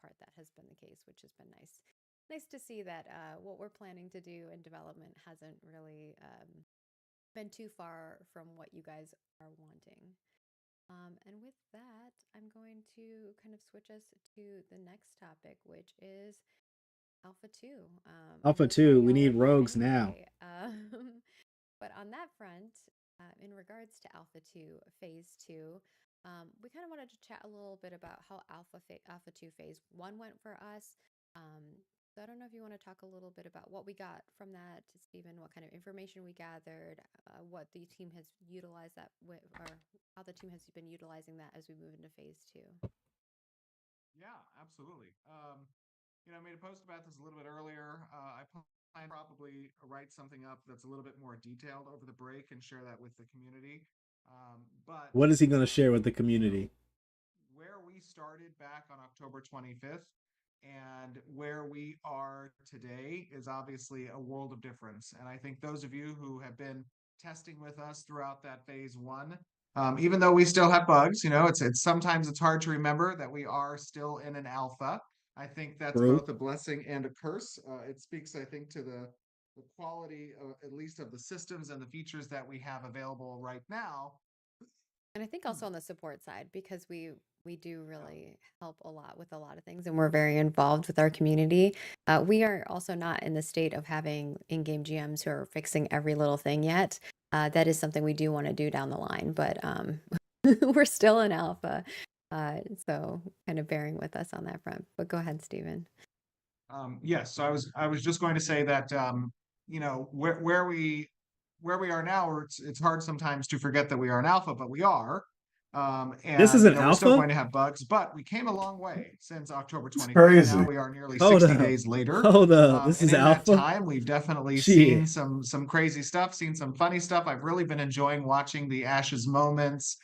part, that has been the case, which has been nice. Nice to see that what we're planning to do in development hasn't really been too far from what you guys are wanting. And with that, I'm going to kind of switch us to the next topic, which is Alpha 2. I Alpha know it's what 2, we y'all need are rogues planning. now. Right. But on that front, in regards to Alpha 2, Phase 2, we kind of wanted to chat a little bit about how Alpha 2 Phase 1 went for us. So I don't know if you want to talk a little bit about what we got from that, Stephen, what kind of information we gathered, what the team has utilized that with, or how the team has been utilizing that as we move into Phase 2. Yeah, absolutely. I made a post about this a little bit earlier. I plan to probably write something up that's a little bit more detailed over the break and share that with the community. But What is he going to share with the you know, community? where we started back on October 25th and where we are today is obviously a world of difference. And I think those of you who have been testing with us throughout that phase one, even though we still have bugs, it's sometimes it's hard to remember that we are still in an alpha. I think that's True. both a blessing and a curse. It speaks, I think, to the quality, at least of the systems and the features that we have available right now. And I think also on the support side, because we do really help a lot with a lot of things, and we're very involved with our community. We are also not in the state of having in-game GMs who are fixing every little thing yet. That is something we do want to do down the line, but we're still in alpha, so kind of bearing with us on that front. But go ahead, Stephen. Yes, so I was just going to say that where we are now, it's hard sometimes to forget that we are an alpha, but we are. This is And an we're still alpha? going to have bugs, but we came a long way since October It's 25th. Now crazy. we are nearly Hold 60 up. days later. Hold up. This And is in that alpha? time, we've definitely Shit. seen some crazy stuff, seen some funny stuff. I've really been enjoying watching the Ashes moments.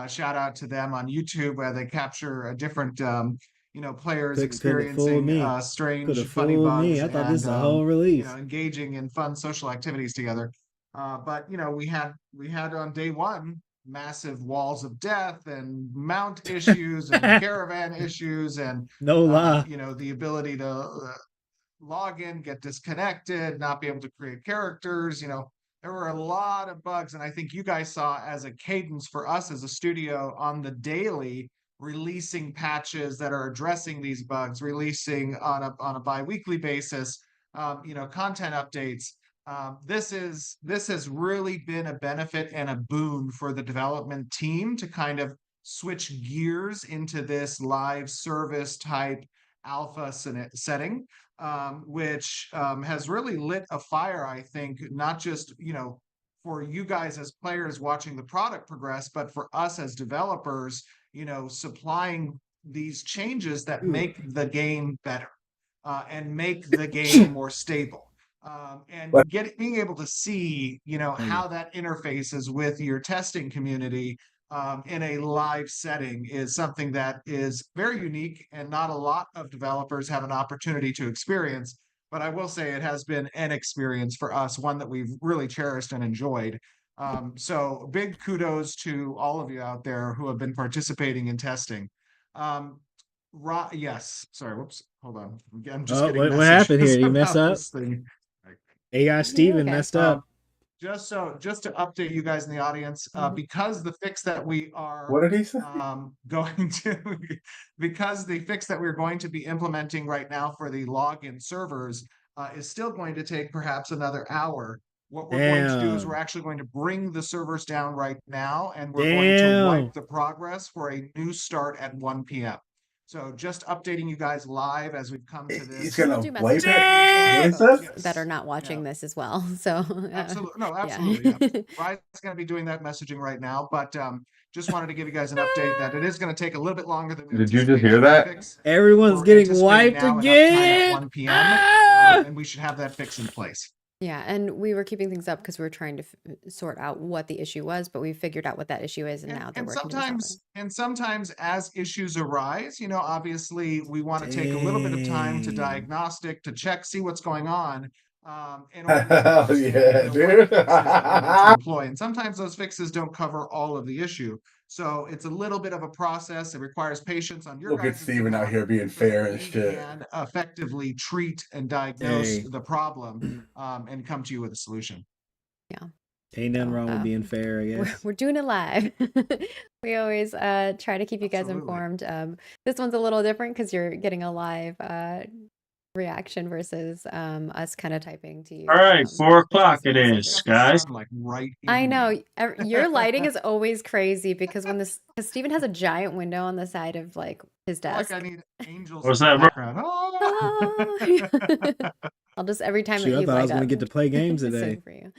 Shout out to them on YouTube where they capture a different players Couldn't have fooled experiencing me. Could strange, have funny fooled me. bugs I thought this and was a whole release. engaging in fun social activities together. But we had on day one massive walls of death and mount issues and caravan issues and No lie. the ability to log in, get disconnected, not be able to create characters. There were a lot of bugs, and I think you guys saw as a cadence for us as a studio on the daily releasing patches that are addressing these bugs, releasing on a bi-weekly basis, content updates. This has really been a benefit and a boon for the development team to kind of switch gears into this live service type alpha setting, which has really lit a fire, I think, not just, for you guys as players watching the product progress, but for us as developers, supplying these changes that Ooh. make the game better and make the game more stable. And But being able to see, Oh yeah. how that interfaces with your testing community in a live setting is something that is very unique and not a lot of developers have an opportunity to experience. But I will say it has been an experience for us, one that we've really cherished and enjoyed. So big kudos to all of you out there who have been participating in testing. Um, yes, sorry, whoops, hold on. I'm just Oh, getting what happened here? messages You mess about up? this thing. AI You're Steven okay. messed Um, up. just to update you guys in the audience, because the fix that we are what did he say? going to, because the fix that we're going to be implementing right now for the login servers is still going to take perhaps another hour. What we're going to do is we're Damn. actually going to bring the servers down right now, and we're going to wipe Damn. the progress for a new start at 1 p.m. So just updating you guys live as we've come to He's this. And we'll gonna do wipe messaging it? for What the he Damn. said? folks that are Yes. not Yeah. watching this as well. So, Absolutely. No, yeah. absolutely. Yeah. Ryan's going to be doing that messaging right now, but just wanted to give you guys an update that it is going to take a little bit longer than we Did you just anticipated hear for that that? fix. Everyone's We're getting anticipating wiped now an uptime at again. 1 p.m. Ah! And we should have that fix in place. Yeah, and we were keeping things up because we were trying to sort out what the issue was, but we figured out what that issue is, and And, now they're and working to resolve it. sometimes as issues arise, obviously we want to take a little bit of time to Dang. diagnostic, to check, see what's going on. in order to Hell understand, yeah, what dude. fixes that we need to employ. And sometimes those fixes don't cover all of the issue. So it's a little bit of a process. It requires patience on your Look at guys' Steven out behalf here being so that fair and we shit. can effectively treat and diagnose Hey. the problem and come to you with a solution. Yeah. Ain't nothing wrong with being fair, I guess. We're doing it live. We always try to keep you guys Absolutely. informed. This one's a little different because you're getting a live reaction versus us kind of typing to you. All right, 4 o'clock it Why is, does it guys. sound like right I evening? know your lighting is always crazy because because Steven has a giant window on the side of like his I feel desk. like I need angels What's in the that, bro? background. Oh! I'll just every time Shoot, that I you thought I light was gonna up, get to play games today. sing for you.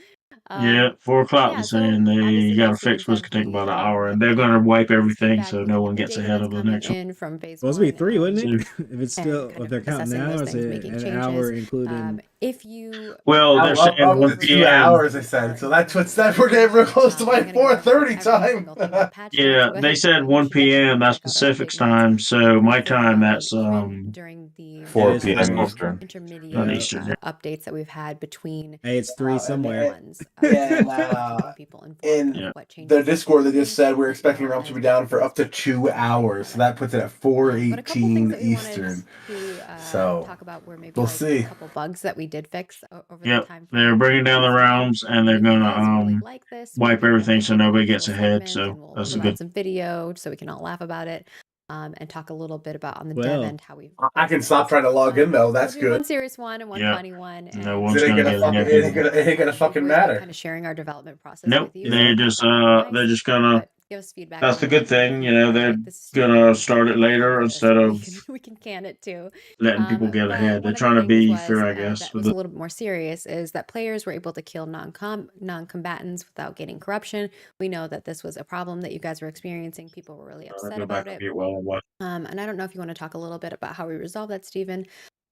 Yeah, 4 o'clock. Yeah, They're so saying they obviously, got like a Steven fix. Supposed said, to take we about an hour, and have they're been gonna wipe getting everything feedback, so looking no at one the gets data ahead that's of the coming next one. in from phase Supposed to be 1, 3, wouldn't it? So, If it's and still, kind if of they're counting assessing now, those is things, it making an changes. hour including? If you well, they're saying Up 1 to 2 p.m. hours, they said. So that's what's that. We're getting real close to my I'm gonna go over 4:30 every time. single thing in the patch Yeah, notes, they but said you 1 should definitely p.m. go That's check out our Pacific update notes. time. So my time, that's Even during the That 4 is p.m. fine. Eastern. not intermediate Eastern. Yeah. updates that we've had between Hey, it's 3 somewhere. ones. Yeah, Keeping people informed in Yeah. of what changes the are Discord, they coming just said we're as well expecting realm to as be what down for changes up to we 2 have hours. So that puts it at but a couple things 4:18 that we wanted Eastern. to So talk about were maybe we'll like a see. couple bugs that we did fix over the Yep. time They're frame bringing down the phase 1. realms, and they're And if you gonna guys really like this, wipe maybe we'll everything make so it an nobody actual gets ahead. segment So and we'll that's a provide good. some video so we can all laugh about it. And talk a little bit about on the dev Well, end how we've I fixed can stop things. trying to log in though. That's We'll do one good. serious one and one Yeah. funny one, No and one's It ain't gonna gonna get fucking. ahead. It ain't gonna we've fucking always been matter. kind of sharing our development process Nope. with you. They So just nice, they're just gonna but give us feedback. that's the On good thing, you know, they're this is gonna stupid, start it we can later fix this, instead or of we can can it too. letting people get But ahead. They're one of the trying to things be was fair, I guess, that with was a the little bit more serious is that players were able to kill non-combatants without gaining corruption. We know that this was a problem that you guys were experiencing. People were really upset go back about and it. mute while I watch. And I don't know if you want to talk a little bit about how we resolved that, Stephen.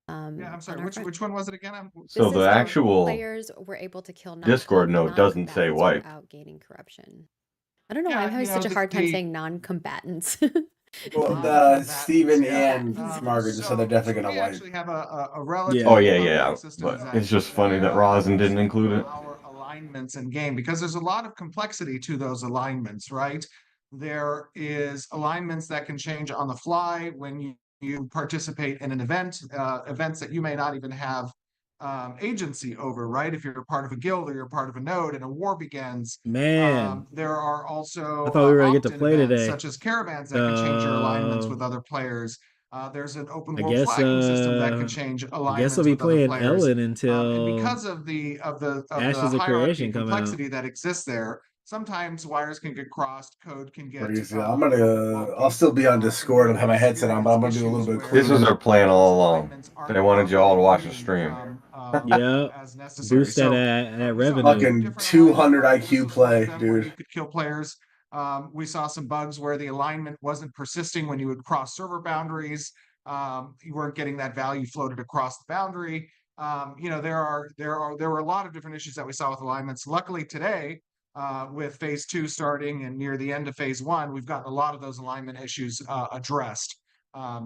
Yeah, I'm sorry. On our front. Which one was it again? So This the is actual players were able to kill Discord note doesn't say non-combatants wipe. without gaining corruption. I don't know why Yeah, I'm having you such know, a hard time the saying non-combatants. Well, non-combatants, Steven yeah. and Margaret just said they're So definitely we gonna wipe. actually have a Yeah. relatively Oh yeah, complex system but that it's just funny that Rosin didn't include it. our alignments in game because there's a lot of complexity to those alignments, right? There is alignments that can change on the fly when you participate in an event, events that you may not even have agency over, right? If you're part of a guild or you're part of a node and a war begins, Man, there are also I thought we were gonna get to opt-in play events today. such as caravans that can change your alignments with other players. There's an open I world guess flagging system that can change I guess I'll alignments be with other playing players. Ellen And until because of the Ashes of hierarchy Creation and come out. complexity that exists there, sometimes wires can get crossed, code can get Crazy. I'll still be on Discord and have my headset on, but I'm gonna do a little bit of This was cleaning. their plan all along. They wanted you all to watch the stream. Yeah, as necessary. boost that We saw revenue. two Fucking different 200 alignment bugs. IQ This was one of play, them where you dude. could kill players. We saw some bugs where the alignment wasn't persisting when you would cross server boundaries. You weren't getting that value floated across the boundary. You know, there were a lot of different issues that we saw with alignments. Luckily today, with phase 2 starting and near the end of phase 1, we've gotten a lot of those alignment issues addressed.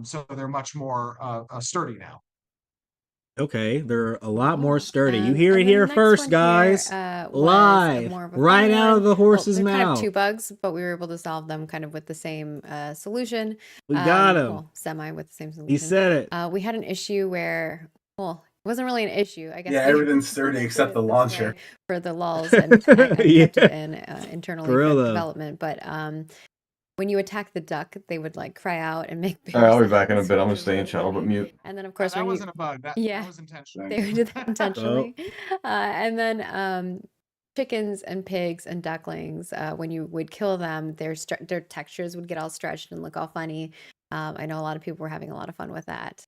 So they're much more sturdy now. Okay, they're a lot more sturdy. You And hear it the here next first, one guys. here, was Live, more of a right fun out of one. the horse's They're kind of mouth. 2 bugs, but we were able to solve them kind of with the same solution. We got him. Well, semi with the same solution. He said it. We had an issue where, well, it wasn't really an issue. I guess. Yeah, everything's sturdy except the launcher. For the lulls, and I Yeah. kept it in internally For real, for though. development. But when you attack the duck, they would like cry out and make. All right, I'll be back in a sounds, bit. I'm which gonna is stay in really channel but funny. mute. And then of course that when wasn't a bug. That was intentional. They did that intentionally. Oh. And then chickens and pigs and ducklings, when you would kill them, their textures would get all stretched and look all funny. I know a lot of people were having a lot of fun with that,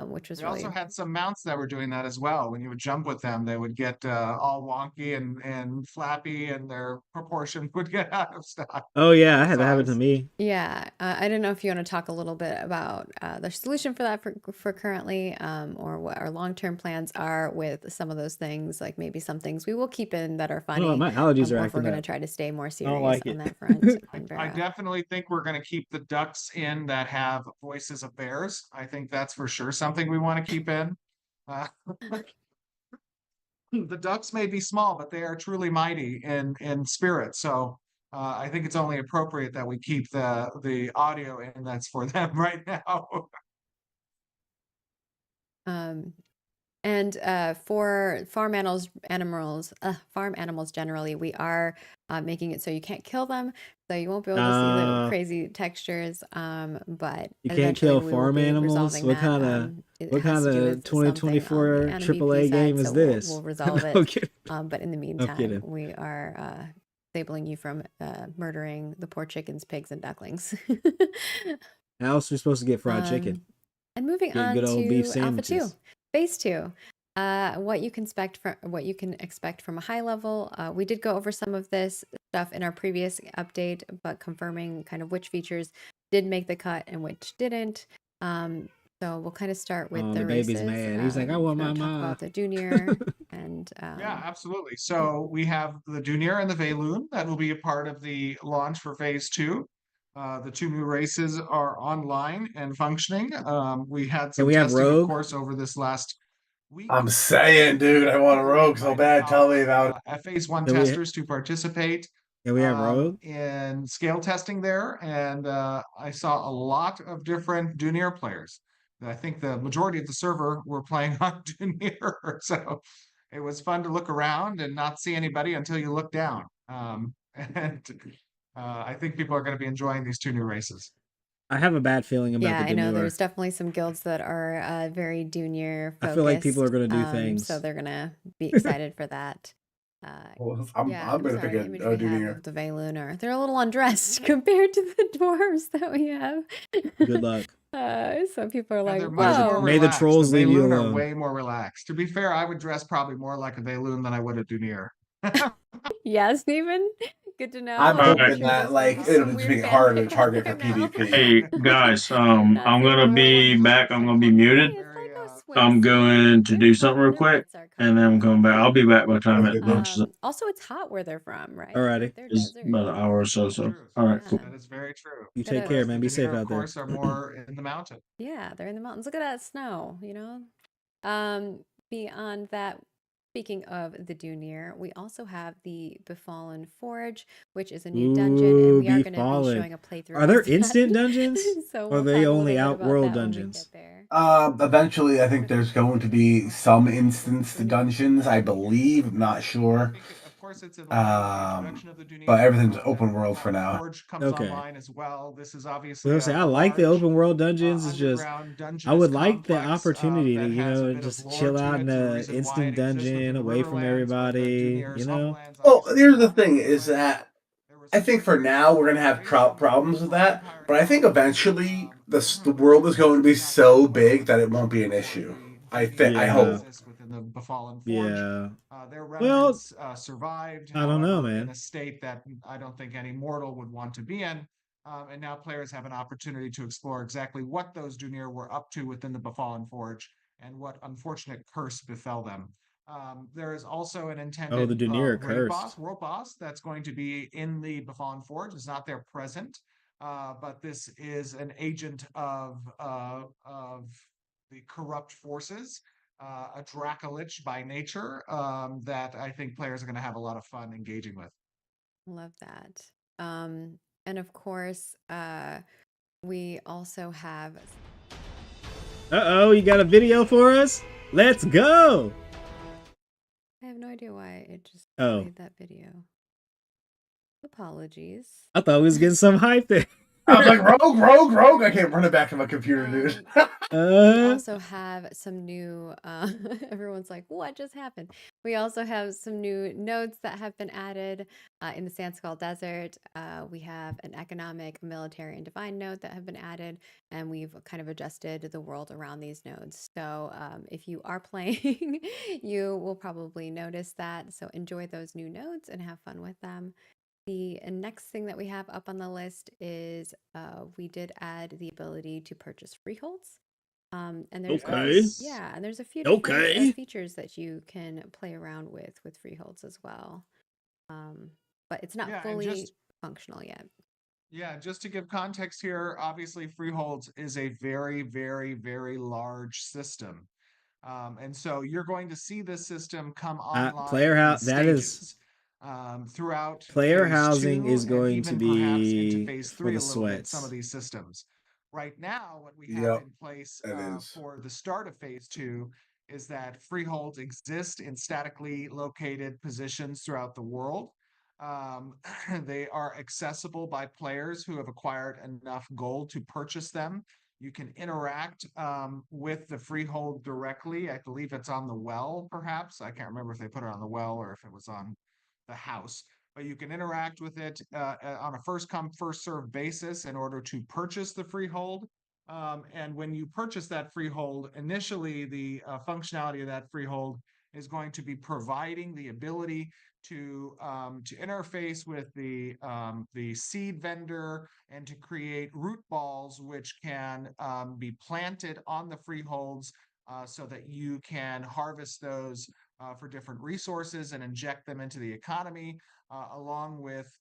which was We really. also had some mounts that were doing that as well. When you would jump with them, they would get all wonky and flappy, and their proportion would get out of stock. Oh yeah, I had that happen to me. Yeah, I don't know if you want to talk a little bit about the solution for that for currently, or what our long-term plans are with some of those things. Like maybe some things we will keep in that are funny. Oh, my allergies are or if we're acting going to up. try to stay more I serious don't like on it. that front. I definitely think we're going to keep the ducks in that have voices of bears. I think that's for sure something we want to keep in. the ducks may be small, but they are truly mighty in spirit. So I think it's only appropriate that we keep the audio in that's for them right now. Um, and for farm animals generally, we are making it so you can't kill them, so you won't be able to see the crazy textures. But You can't eventually kill we will farm be animals. resolving What that. kind of It what has kind to do of with something on the 2024 AnimeBP AAA side, game is so this? we'll resolve I'm it. kidding. But in the I'm meantime, kidding. we are disabling you from murdering the poor chickens, pigs, and ducklings. How else are we supposed to get fried chicken? And moving Get on good old beef to Alpha 2, sandwiches. Phase 2. What you can expect from a high level. We did go over some of this stuff in our previous update, but confirming kind of which features did make the cut and which didn't. So we'll kind of start with the baby's races. mad. He's like, I want my talk mom. about the Junior and Yeah, absolutely. So we have the Junior and the Valoon that will be a part of the launch for Phase 2. The two new races are online and functioning. We had some we have testing, of Rogue? course, over this last week. I'm saying, dude, I want a rogue so bad. Tell me about it. Phase 1 Can we- testers to participate Can we have Rogue? in scale testing there, and I saw a lot of different Junior players. I think the majority of the server were playing on Junior, so it was fun to look around and not see anybody until you look down. And I think people are going to be enjoying these two new races. I have a bad feeling about yeah, the I know Demure. there's definitely some guilds that are very Junior focused. I feel like people are going to do things. So they're going to be excited for that. I'm going to pick the image a we have Junior. of the Valoon, they're a little undressed compared to the dwarves that we have. Good luck. So people are And like, they're much whoa. more May the relaxed. trolls leave you Valoon are alone. way more relaxed. To be fair, I would dress probably more like a Valoon than I would a Junior. Yeah, Stephen. Good to know. I'm All hoping right. that like it'll just make it harder to target for PvP. Hey guys, I'm gonna be back. I'm gonna be muted. I'm going to do something real quick, and then I'm coming back. I'll be back by the time it launches. Also, it's hot where they're from, right? Alrighty. They're It's desert. about an hour or so. So, all right, cool. That is very true. You take care, man. Be safe Junior, out of there. course, are more in the mountain. Yeah, they're in the mountains. Look at that snow, you know? Beyond that, speaking of the Junior, we also have the Befallen Forge, which is a new dungeon, and we are going to be Befallen. showing a playthrough. Are there of that. instant dungeons? So Or we'll are they talk a only little bit about outworld that when we dungeons? get there. Eventually, I think there's going to be some instanced dungeons. I believe, I'm not sure. Of course, it's in line with the introduction of the Junior, But everything's open world for now. Forge comes Okay. online as well. This is obviously. I like the open world dungeons. It's just I would like the complex, opportunity to, that you has a know, bit of just lore chill to out it, in the an reason why instant it exists dungeon within the away from Riverlands, but the everybody. Junior's You know. Homelands Well, obviously here's the not thing: there, is but that there was I think for now we're gonna have problems with that, but I think eventually the world is going to be so big that it won't be an issue. I hope. Within the Befallen Forge. Yeah. Their Well, remnants survived. I don't know, however, man. In a state that I don't think any mortal would want to be in. And now players have an opportunity to explore exactly what those Junior were up to within the Befallen Forge and what unfortunate curse befell them. There is also an intended the Junior raid cursed. world boss that's going to be in the Befallen Forge. It's not there present, but this is an agent of the corrupt forces, a Dracolich by nature, that I think players are going to have a lot of fun engaging with. Love that. And of course, we also have. Uh-oh, you got a video for us? Let's go! I have no idea why it just Oh. played that video. Apologies. I thought we was getting some hype there. I was like, rogue. I can't run it back in my computer, dude. We also have some new, everyone's like, what just happened? We also have some new nodes that have been added in the Sandskull Desert. We have an economic, military, and divine node that have been added, and we've kind of adjusted the world around these nodes. So if you are playing, you will probably notice that. So enjoy those new nodes and have fun with them. The next thing that we have up on the list is we did add the ability to purchase freeholds. And there's and there's a few different features that you can play around with freeholds as well. But it's not fully functional yet. Yeah, just to give context here, obviously freeholds is a very, very, very large system. And so you're going to see this system come online Player in house, that is stages throughout player phase housing 2 is and going to even perhaps into be phase for 3 the a little bit, some of sweats. these systems. Right now, what we have Yep, in place it is. for the start of phase 2 is that freeholds exist in statically located positions throughout the world. They are accessible by players who have acquired enough gold to purchase them. You can interact with the freehold directly. I believe it's on the well, perhaps. I can't remember if they put it on the well or if it was on the house. But you can interact with it on a first come, first served basis in order to purchase the freehold. And when you purchase that freehold, initially the functionality of that freehold is going to be providing the ability to interface with the seed vendor and to create root balls which can be planted on the freeholds so that you can harvest those for different resources and inject them into the economy, along with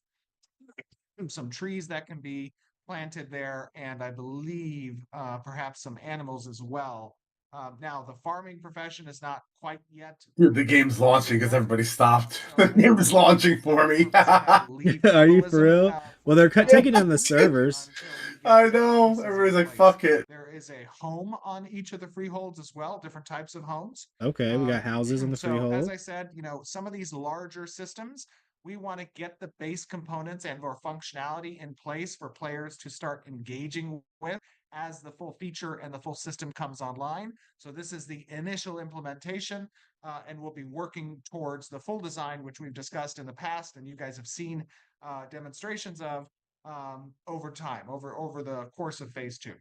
some trees that can be planted there, and I believe perhaps some animals as well. Now, the farming profession is not quite yet Dude, the game's launching because everybody stopped. so The I game think is we need launching for that me. purpose and I believe Are you for cannibalism real? Well, for they're the taking time down the being, servers. until we get I the other know. pieces in Everybody's like, place. fuck it. There is a home on each of the freeholds as well, different types of homes. Okay, we got houses on the So as freehold. I said, some of these larger systems, we want to get the base components and or functionality in place for players to start engaging with as the full feature and the full system comes online. So this is the initial implementation, and we'll be working towards the full design, which we've discussed in the past, and you guys have seen demonstrations of over time, over the course of phase 2.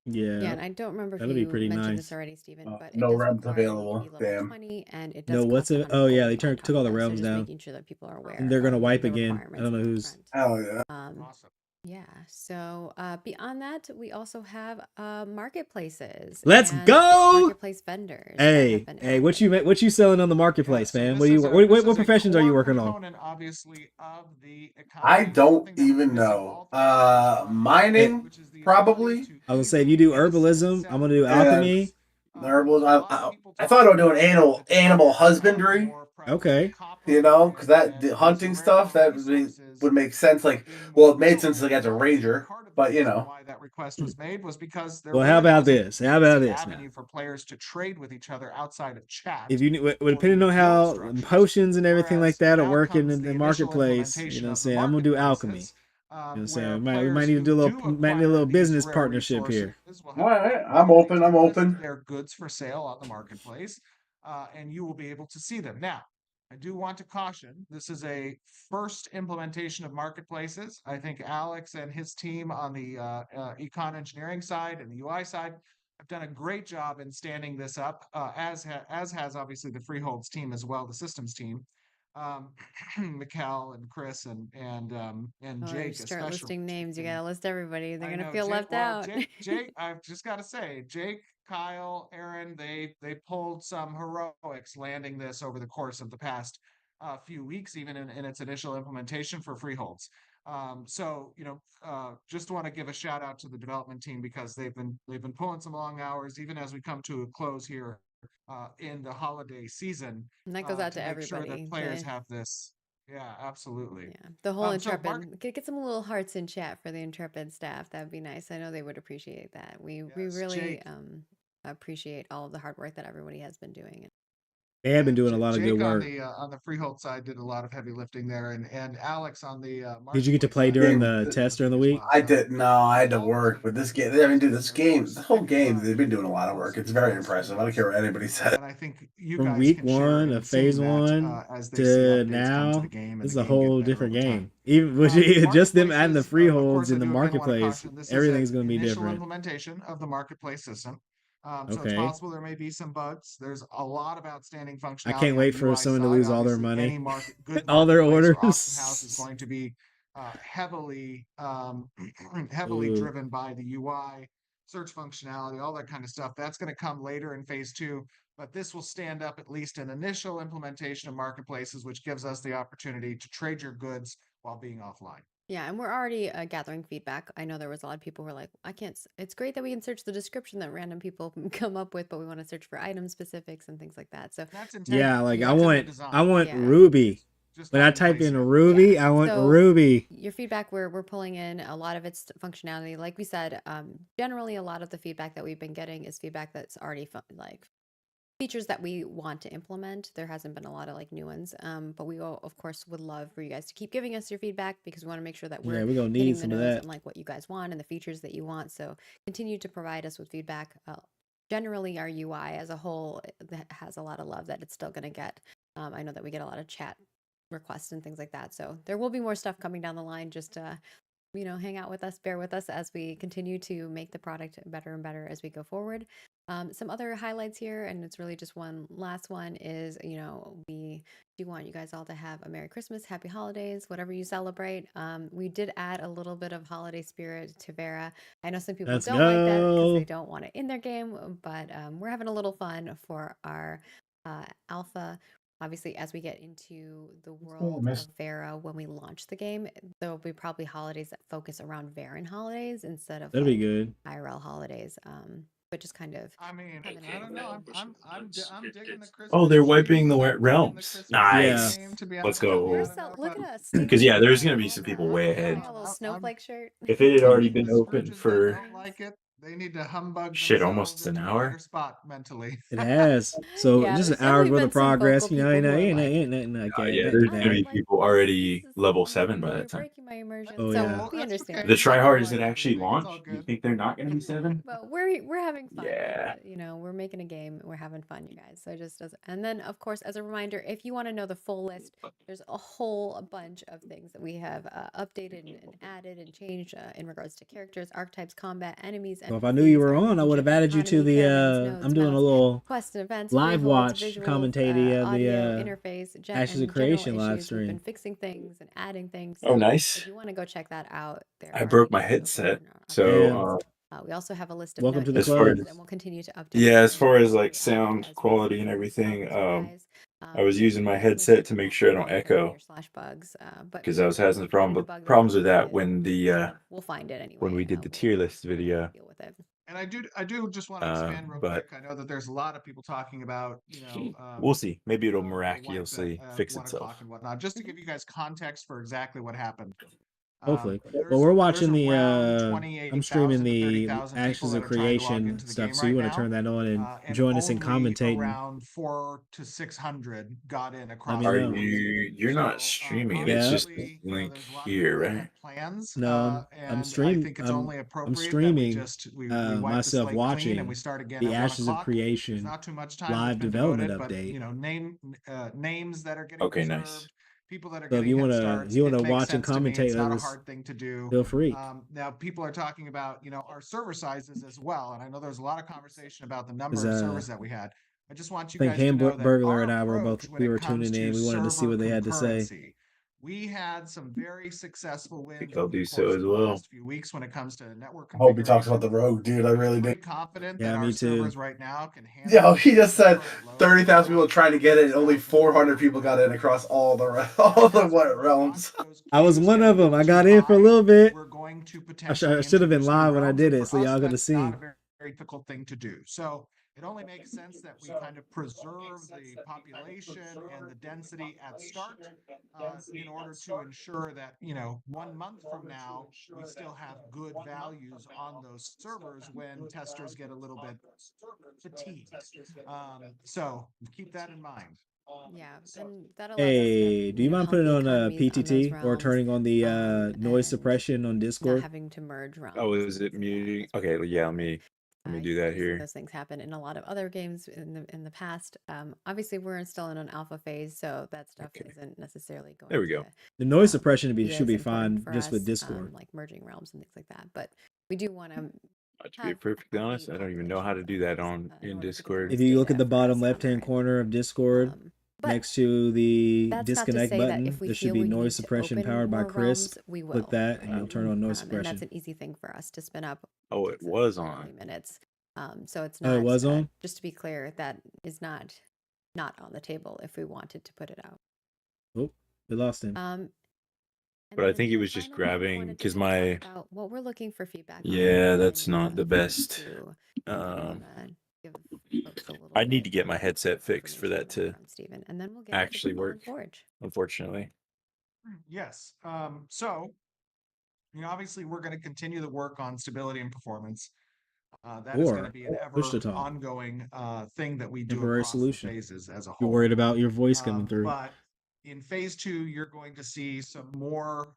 Yeah, Yeah, and I don't remember if that'll be you pretty mentioned this nice. already, Stephen, but it No does realms require you to be available. level Damn. 20, and it does No, what's cost it? 100 Oh yeah, gold they on took top all of the that. So realms just down, making sure that people are and aware they're gonna of wipe the again. I requirements don't know on that who's. front. Hell yeah. Awesome. Yeah. So beyond that, we also have marketplaces Let's and go. marketplace vendors that have Hey, been hey, added. what you selling on the Yeah, marketplace, so man? this is What a professions are you core working on? component, obviously, of the I economy, and don't something that we're even missing know. all throughout phase 1, Hey, Mining, which is the ability probably. to I was gonna say if you easily do get a seed herbalism, I'm set gonna for do Yeah. alchemy. plants. Herbals. A lot of people I thought talk about doing about the animal desire husbandry. for prevalent Okay. copper Because that and the these hunting rare stuff earth that resources would make sense. Like, being well, more it made sense like available. as a Obviously, ranger, part of the but reason why that request was made was because there Well, how really about wasn't this? an How about easy this now? avenue for players to trade with each other outside of If chat you for depending these on guild how structures. potions and everything like Whereas that are now working comes in the the initial marketplace, you implementation know what I'm of the saying? I'm gonna do alchemy. marketplaces, You know what I'm saying? where We might players need to who do do a acquire little these business rare partnership resources here. will all have the right. I'm opportunity open. to I'm list open. their goods for sale on the marketplace, and you will be able to see them. Now, I do want to caution, this is a first implementation of marketplaces. I think Alex and his team on the econ engineering side and the UI side have done a great job in standing this up, as has obviously the Freeholds team as well, the systems team. Um, Mikkel and Chris and Oh, you Jake start especially. listing names, you And gotta list everybody. They're I gonna know feel Jake. left Well, out. Jake. I've just got to say, Jake, Kyle, Aaron. They pulled some heroics landing this over the course of the past few weeks, even in its initial implementation for freeholds. So just want to give a shout out to the development team because they've been pulling some long hours, even as we come to a close here in the holiday season, And that goes out to to make sure that everybody. players have this. Yeah, absolutely. Yeah, the whole So Mark, Intrepid. Get some little hearts in chat for the Intrepid staff. That'd be nice. I know they would appreciate that. We yes, really Jake. appreciate all of the hard work that everybody has been doing. They have Yeah, been doing a lot of good Jake work. on the freehold side did a lot of heavy lifting there, and Alex on the Did you get to marketplace play side during did Game. the did test during the wonderfully as week? well. I So did. No, I the had to whole work, but team this game. I mean, has dude, been, this of course, game, this whole sticking game, by they've been the doing a lot of work. freeholds It's these very last few impressive. I don't weeks, care what anybody says. and I think you From guys week can share one in of phase seeing that one as they see to updates come to the now, game and this the is a game get whole better different over time. game. Even just them adding the Marketplaces, of freeholds course, I in the do again want to marketplace, caution this is an everything's gonna be initial different. implementation of the marketplace system. So it's Okay. possible there may be some bugs. There's a lot of outstanding I can't functionality on wait the for UI someone to side. lose all their Obviously, any money, good all their marketplace or auction house is orders. going to be heavily heavily Ooh. driven by the UI, search functionality, all that kind of stuff. That's going to come later in phase 2, but this will stand up at least an initial implementation of marketplaces, which gives us the opportunity to trade your goods while being offline. Yeah, and we're already gathering feedback. I know there was a lot of people who were like, I can't, it's great that we can search the description that random people come up with, but we want to search for item specifics and things like that. So, That's Yeah, like I that's in the want design. yeah. Ruby. Just When not I in type place in yet. Ruby, Yeah. I want So Ruby. your feedback, we're pulling in a lot of its functionality. Like we said, generally a lot of the feedback that we've been getting is feedback that's already like features that we want to implement. There hasn't been a lot of like new ones, but we all, of course, would love for you guys to keep giving us your feedback because we want to make sure that Yeah, we're we're gonna need hitting the some of nose that. and like what you guys want and the features that you want. So continue to provide us with feedback. Generally, our UI as a whole that has a lot of love that it's still going to get. I know that we get a lot of chat requests and things like that. So there will be more stuff coming down the line. Just hang out with us, bear with us as we continue to make the product better and better as we go forward. Some other highlights here, and it's really just one last one is, we do want you guys all to have a Merry Christmas, Happy Holidays, whatever you celebrate. We did add a little bit of holiday spirit to Vera. I know some people Let's don't like that because they go. don't want it in their game, but we're having a little fun for our alpha. Obviously, as we get into the world of Vera, when we launch the game, there will be probably holidays that focus around Varen holidays instead of That'll be like good. IRL holidays. But just kind of I mean, having I a don't know. I'm digging the Oh, Christmas they're tree. wiping the I'm digging the realms. Christmas tree Yeah. Nice. game, to be Let's honest with you. I we're go. don't know, look but at us Because sneaking yeah, in there's there gonna and be all some that. people way Wearing ahead. a little I'm snowflake shirt. If it had I already think been the open Scrooges that for don't like it, they need to humbug shit, almost themselves an into a hour. better spot mentally. It has. So Yeah, just an there's hour's definitely worth been of some vocal progress. people who are like, Ain't nothing like Oh that. yeah, Nothing there's I gonna don't bad. be like people this. already This is level 7 by you're that time. breaking my immersion. Oh So yeah. Well, we that's understand. okay. The Some people tryhards like that it actually big. It's all launch, you good. think they're not gonna be 7? But we're having fun with Yeah. it. We're making a game. We're having fun, you guys. So just as and then of course as a reminder, if you want to know the full list, there's a whole bunch of things that we have updated and added and changed in regards to characters, archetypes, combat, enemies, So if I knew you NPCs, were our on, I would region, have added you to economy, the pheromones, nodes, I'm doing a mounts, little quests and events, live freeholds, watch visuals, commentating of the audio, interface, Ashes of and general Creation live issues. We've been stream. fixing things and adding things. Oh, So nice. if you want to go check that out, there I are broke my videos over headset, on our Damn. so we also have a list of Welcome to the as far club. issues, as and we'll continue to update yeah, as far as like periodically sound as we quality and everything, with you guys. I was So using my keep that list headset in to make mind sure I for don't any failure echo slash bugs. But because I was having if you find a bug that problems doesn't with need that it, when we'll find it when anyway, we and did the we'll tier list video. deal with it. And I do just want to expand real But quick. I know that there's a lot of people talking about, we'll see. Maybe it'll the wipe miraculously at fix 1 o'clock itself. and whatnot. Just to give you guys context for exactly what happened. Hopefully. Well, There's we're there's watching the around I'm streaming 28,000 to the 30,000 people Ashes that of are trying to log Creation into the stuff. game So you right want to now, turn that on and and join us in only commentating. around 400 to 600 got in Let across me the Are know. board. you're not So streaming it? It's just a obviously, link there's a lot of people here, that right? had plans, No, and I think it's only I'm appropriate that streaming we wipe the myself slate clean and we watching start again the at one Ashes of o'clock. There's Creation not too much time that's live been development devoted, but update. names that are getting Okay, nice. reserved, people that are So if getting head starts. you It wanna makes watch and sense to me. It's commentate not with a us, hard thing to do. feel free. Now people are talking about, our server sizes as well. And I know there's a lot of conversation about the Because number of servers that we had. I just want you I think guys to know that Hamburglar our and I approach when we it were comes tuning to in. We wanted to see server what they had to say. concurrency, we had some very successful I think wins I'll over the do so course as of the well. last few weeks when it comes to network I hope he talks about configuration. the rogue, dude. I really do. Pretty confident that Yeah, our me too. servers right now can Yeah, handle he just the said current load 30,000 people without trying to get it, and only 1,000 people 400 people got in across all the all the as we realms. watch those I was queues one get a of them. little I too got in for a high, little bit. we're going to I potentially should have been introduce new live when I realms, did and it, for so us, y'all could have that's not a seen. very difficult thing to do. So it only makes sense that we kind of preserve the population and the density at start, in order to ensure that, 1 month from now, we still have good values on those servers when testers get a little bit fatigued. So keep that in mind. Yeah, and that allows us to, Hey, do you mind help putting the on economies on those PTT or realms, turning on the noise and suppression on not Discord? having to merge Oh, realms and is it things like that. muting? 'Cause Okay, well, yeah, let me do that you've seen here. those things happen in a lot of other games in the past. Obviously, we're still in an alpha phase, so that stuff Okay, isn't necessarily there going we go. to The noise suppression be should as be important fine for just with us, Discord. like merging realms and things like that. But we do want to To be have perfectly healthy honest, I don't even know how populations to of do that these in in order to get the Discord. If most you look at data the for bottom us on our left-hand end. corner of Discord, But next to the that's not to disconnect say that button, if we there should feel be we noise need to suppression open powered by more Chris. realms, we Click will. that and you'll turn on noise And that's suppression. an easy thing for us to spin up. Oh, It it takes us was literally on. minutes. So it's Oh, it not, was on? just to be clear, that is not on the table if we wanted to put it out. Oh, we lost him. but I think it was just grabbing because my about what we're looking for feedback on. yeah, that's not the Phase best. two. Um, Give folks a little I need to bit get my of headset fixed for that information to from Steven, and then we'll get actually into work. Forge. Unfortunately. Yes. So, obviously we're going to continue the work on stability and performance. That is going to be an ever ongoing thing that we do temporary across solution. the phases as a whole. You're worried about your voice coming through. But in phase two, you're going to see some more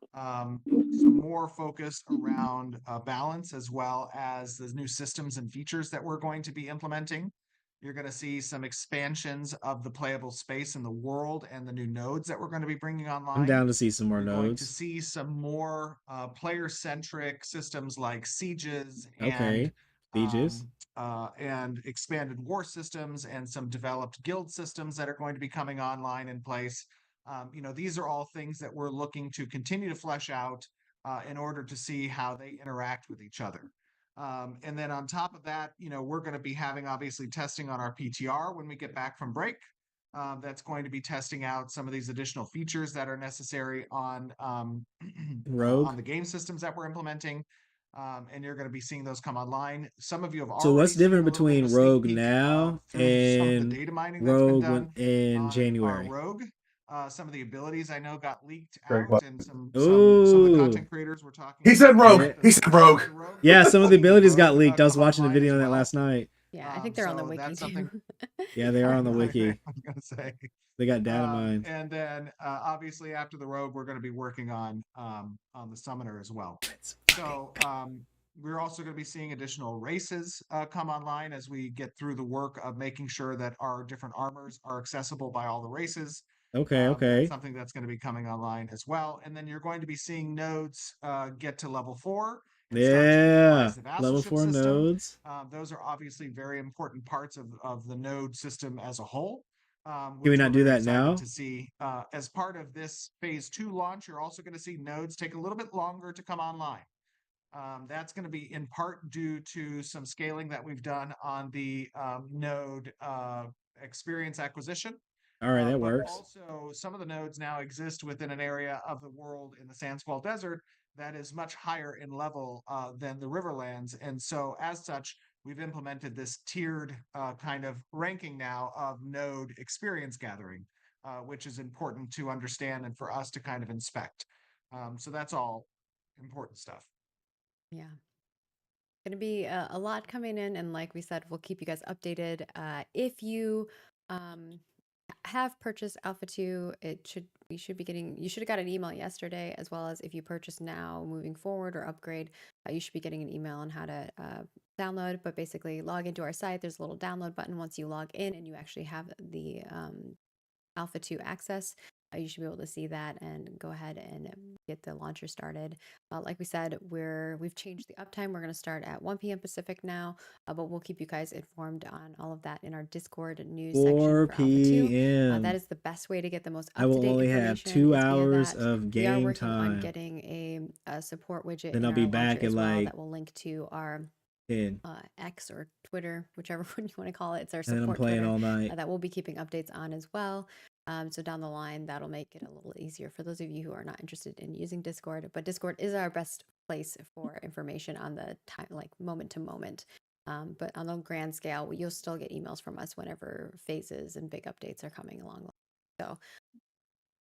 focus around balance, as well as the new systems and features that we're going to be implementing. You're going to see some expansions of the playable space in the world and the new nodes that we're going to be bringing online. I'm down to see some more You're nodes. going to see some more player-centric systems like sieges and expanded war systems, and some developed guild systems that are going to be coming online in place. These are all things that we're looking to continue to flesh out in order to see how they interact with each other. And then on top of that, we're going to be having obviously testing on our PTR when we get back from break. That's going to be testing out some of these additional features that are necessary on Rogue. On the game systems that we're implementing. And you're going to be seeing those come online. Some of you have already. So what's different between Rogue now and Rogue in January? Rogue. Some of the abilities I know got leaked Great out, and some of the Ooh. content creators were talking. He said rogue. Yeah. He said rogue. Yeah, some of the abilities got leaked. I was watching a video on that last night. Yeah, I think they're on the wiki too. Yeah, they are on the wiki. I'm gonna say. They got data mined. And then obviously after the rogue, we're going to be working on the summoner as well. So we're also going to be seeing additional races come online as we get through the work of making sure that our different armors are accessible by all the races. Okay. That's something that's going to be coming online as well. And then you're going to be seeing nodes get to level 4. Yeah, level 4 system. Nodes. Those are obviously very important parts of the node system as a whole. Can we not do that now? To see as part of this phase 2 launch, you're also going to see nodes take a little bit longer to come online. That's going to be in part due to some scaling that we've done on the node experience acquisition. All right, that works. Also, some of the nodes now exist within an area of the world in the Sandsquall Desert that is much higher in level than the Riverlands. And so as such, we've implemented this tiered kind of ranking now of node experience gathering, which is important to understand and for us to kind of inspect. So that's all important stuff. Yeah. Going to be a lot coming in. And like we said, we'll keep you guys updated. If you have purchased Alpha 2, you should have got an email yesterday, as well as if you purchase now moving forward or upgrade, you should be getting an email on how to download. But basically log into our site. There's a little download button once you log in and you actually have the Alpha 2 access. You should be able to see that and go ahead and get the launcher started. Like we said, we've changed the uptime. We're going to start at 1 p.m. Pacific now, but we'll keep you guys informed on all of that in our Discord news section for Alpha 2. That is the best way to get the most up-to-date information. I will only have 2 hours of game time. We are working on getting a support widget. Then I'll be back at like that will link to our X or Twitter, whichever one you want to call it. It's our support. And I'm playing Twitter, all night. that we'll be keeping updates on as well. So down the line, that'll make it a little easier for those of you who are not interested in using Discord. But Discord is our best place for information on the time, like moment to moment. But on the grand scale, you'll still get emails from us whenever phases and big updates are coming along. So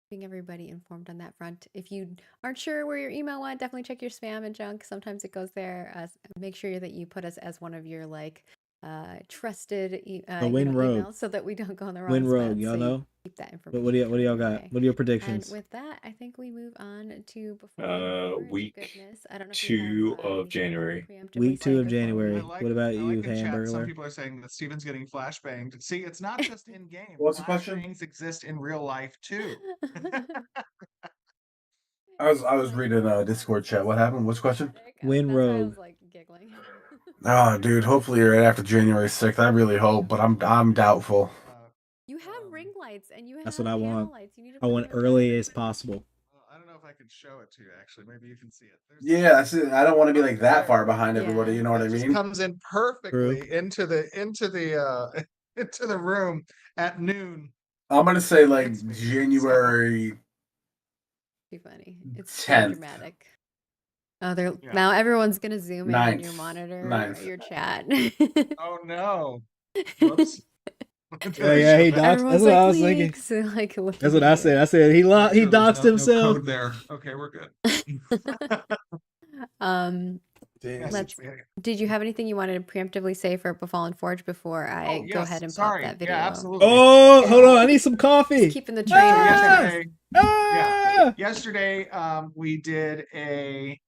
keeping everybody informed on that front. If you aren't sure where your email went, definitely check your spam and junk. Sometimes it goes there. Make sure that you put us as one of your trusted emails so that we don't go in the wrong Rogue, y'all know. Keep that information. What do y'all got? Okay. What are your predictions? And with that, I think we move on to week 2 of January. Week 2 of January. What about you, Hamburger? Some people are saying that Steven's getting flashbanged. See, it's not just in game. What's the question? Flashbangs exist in real life too. I was reading Discord chat. What happened? What's the question? Win Rogue. I was like giggling. Oh, dude. Hopefully right after January 6th. I really hope, but I'm doubtful. You have ring lights and you have that's what I want. Lights. You need to I want early as possible. Well, I don't know if I can show it to you. Actually, maybe you can see it. Yeah, that's it. I don't want to be like that far behind everybody. You know what I mean? It comes in perfectly into the into the room at noon. I'm gonna say like January Too funny. It's very 10th. dramatic. Oh, they're Yeah. now everyone's gonna zoom in on your 9th. monitor, 9th. your chat. Oh no. Whoops. Did Yeah, they yeah, show he that? doxed. Everyone's That's what like, I was thinking. leaks. Like, That's what I said. I said he Sure there's doxed no himself. code there. Okay, we're good. Let's. Message me. Did you have anything you wanted to preemptively say for Befallen Forge before I Oh, go yes. ahead and pop Sorry. that video? Yeah, absolutely. Oh, hold on. I need some coffee. Just keeping the train So on track. yesterday, Ah! yesterday, we did a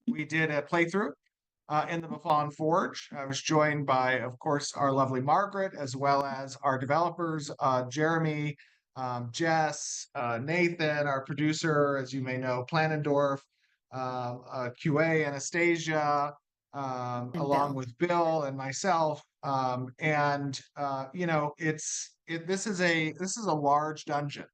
playthrough in the Befallen Forge. I was joined by, of course, our lovely Margaret, as well as our developers, Jeremy, Jess, Nathan, our producer, as you may know, Planendorf, QA, Anastasia, along Bill. with Bill and myself. This is a large dungeon.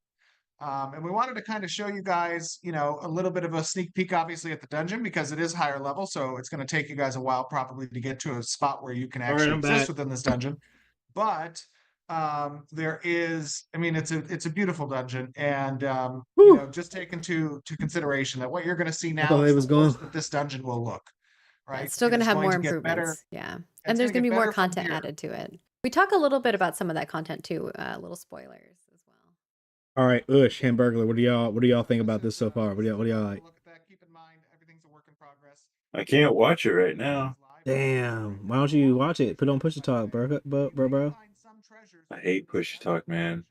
And we wanted to kind of show you guys, a little bit of a sneak peek, obviously, at the dungeon because it is higher level. So it's going to take you guys a while probably to get to a spot where you can All right, actually I'm exist back. within this dungeon. But there is, I mean, it's a beautiful dungeon. And, just take into consideration that what you're going to see I thought now they is was the worst gone. that this dungeon will look. Yeah, Right. it's still And going to it's have going more to get better. improvements. Yeah. It's And there's gonna going to get be more better from content here. added to it. We talk a little bit about some of that content too, little spoilers as well. All right, Hamburglar, what do y'all think about this so far? What do y'all like? Look at that. Keep in mind, everything's a work in progress. I can't watch it right now. Damn, why don't you watch it? Put on push to talk, bro. I hate push to talk, man.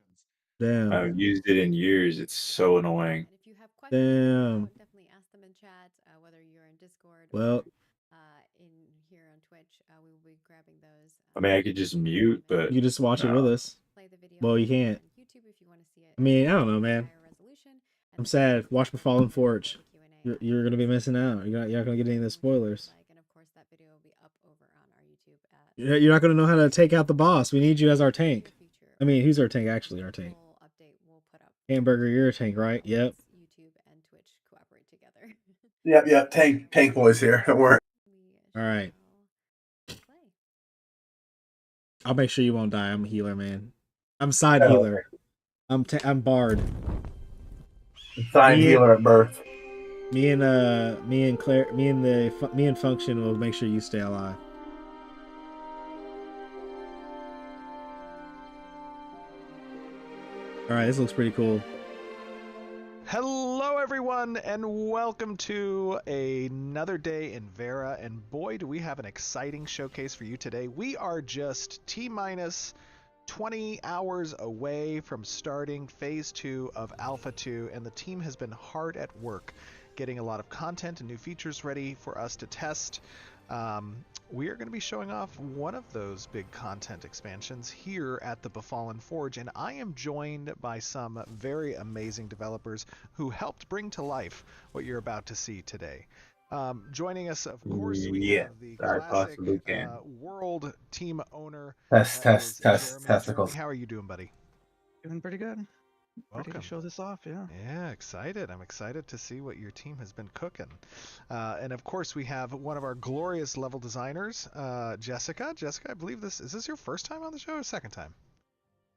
I Damn, haven't used it in years. It's so annoying. And if you have questions, damn. definitely ask them in chat, whether you're in Discord Well, or in here on Twitch. We will be grabbing those. I mean, I could just mute, but you can just watch it with no. us. Play the video. Well, you can't. On YouTube if you want to see it. I mean, I don't know, man. Higher resolution. I'm sad. Watch Befallen Forge. You're gonna be missing out. You're not gonna get any of the spoilers. And of course, that video will be up over on our YouTube. You're not gonna know how to take out the boss. We need you as our tank. I mean, who's our tank? Actually, our tank. Hamburger, you're a tank, right? Yep. YouTube and Twitch cooperate together. Yep. Tank boys here. Don't worry. All right. I'll make sure you won't die. I'm a healer, man. I'm side healer. I'm Bard. Side healer at birth. Me and Function will make sure you stay alive. All right, this looks pretty cool. Hello, everyone, and welcome to another day in Vera. And boy, do we have an exciting showcase for you today. We are just T-minus 20 hours away from starting Phase 2 of Alpha 2, and the team has been hard at work getting a lot of content and new features ready for us to test. We are going to be showing off one of those big content expansions here at the Befallen Forge, and I am joined by some very amazing developers who helped bring to life what you're about to see today. Joining us, of course, we have the classic world team owner. Testicles. How are you doing, buddy? Doing pretty good. Ready Welcome. to show this off, yeah. Yeah, excited. I'm excited to see what your team has been cooking. And of course, we have one of our glorious level designers, Jessica. Jessica, I believe is this your first time on the show or second time?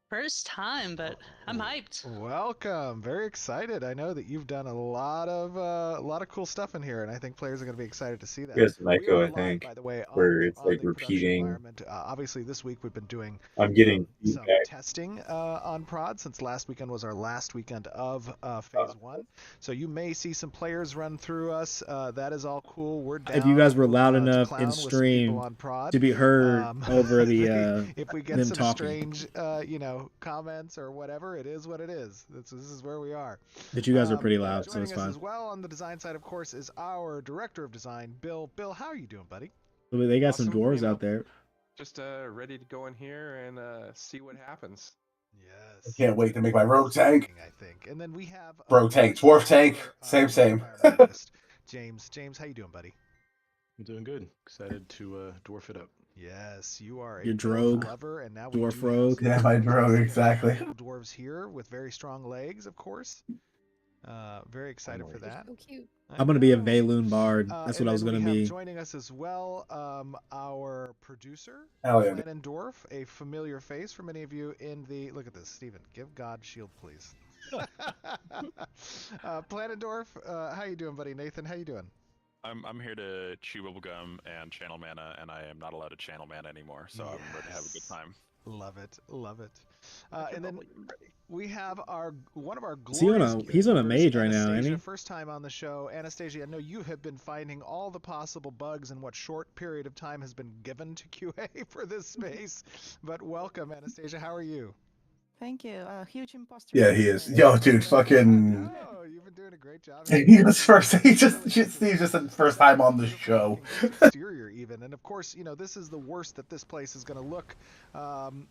First time, but I'm hyped. Welcome. Very excited. I know that you've done a lot of cool stuff in here, and I think players are going to be excited to see that. Yes, an We echo, are I live, think, by the way, where it's on like the production repeating. environment. Obviously, this week we've been doing I'm getting some feedback. testing on prod, since last weekend was our last weekend of Phase 1. So you may see some players run through us. That is all cool. We're down. If you guys were loud to enough clown in with some stream people on prod. to be heard over the if we get them some talking. strange, comments or whatever, it is what it is. This is where we are. But you guys are pretty loud, so it's Joining us fine. as well on the design side, of course, is our director of design, Bill. Bill, how are you doing, buddy? They got some Awesome, dwarves out there. Just ready to go in here and see what happens. Yes. I can't wait to make my rogue tank. I think. And then we have Rogue tank, dwarf tank, same. James, how you doing, buddy? I'm doing good. Excited to dwarf it up. Yes, you are Your a drogue, lover, and now dwarf we do rogue. Yeah, my drogue, exactly. Dwarves here with very strong legs, of course. Very excited for that. So cute. I'm gonna be a Valoon Bard. That's what I was gonna be. Joining us as well, our producer, Hell yeah. Dwarf, a familiar face for many of you in the. Look at this, Steven. Give God shield, please. Planendorf, how you doing, buddy? Nathan, how you doing? I'm here to chew bubblegum and channel mana, and I am not allowed to channel mana anymore, so I'm ready to have a good time. Love it, love it. And then we have one of our He's on a mage right now, Anastasia, ain't he? first time on the show. Anastasia, I know you have been finding all the possible bugs in what short period of time has been given to QA for this space. But welcome, Anastasia. How are you? Thank you. Huge imposter. Yeah, he is. Yo, dude, fucking. Oh, you've been doing a great job. He was first. He's just the first time on the show. Exterior even, and of course, you know, this is the worst that this place is going to look.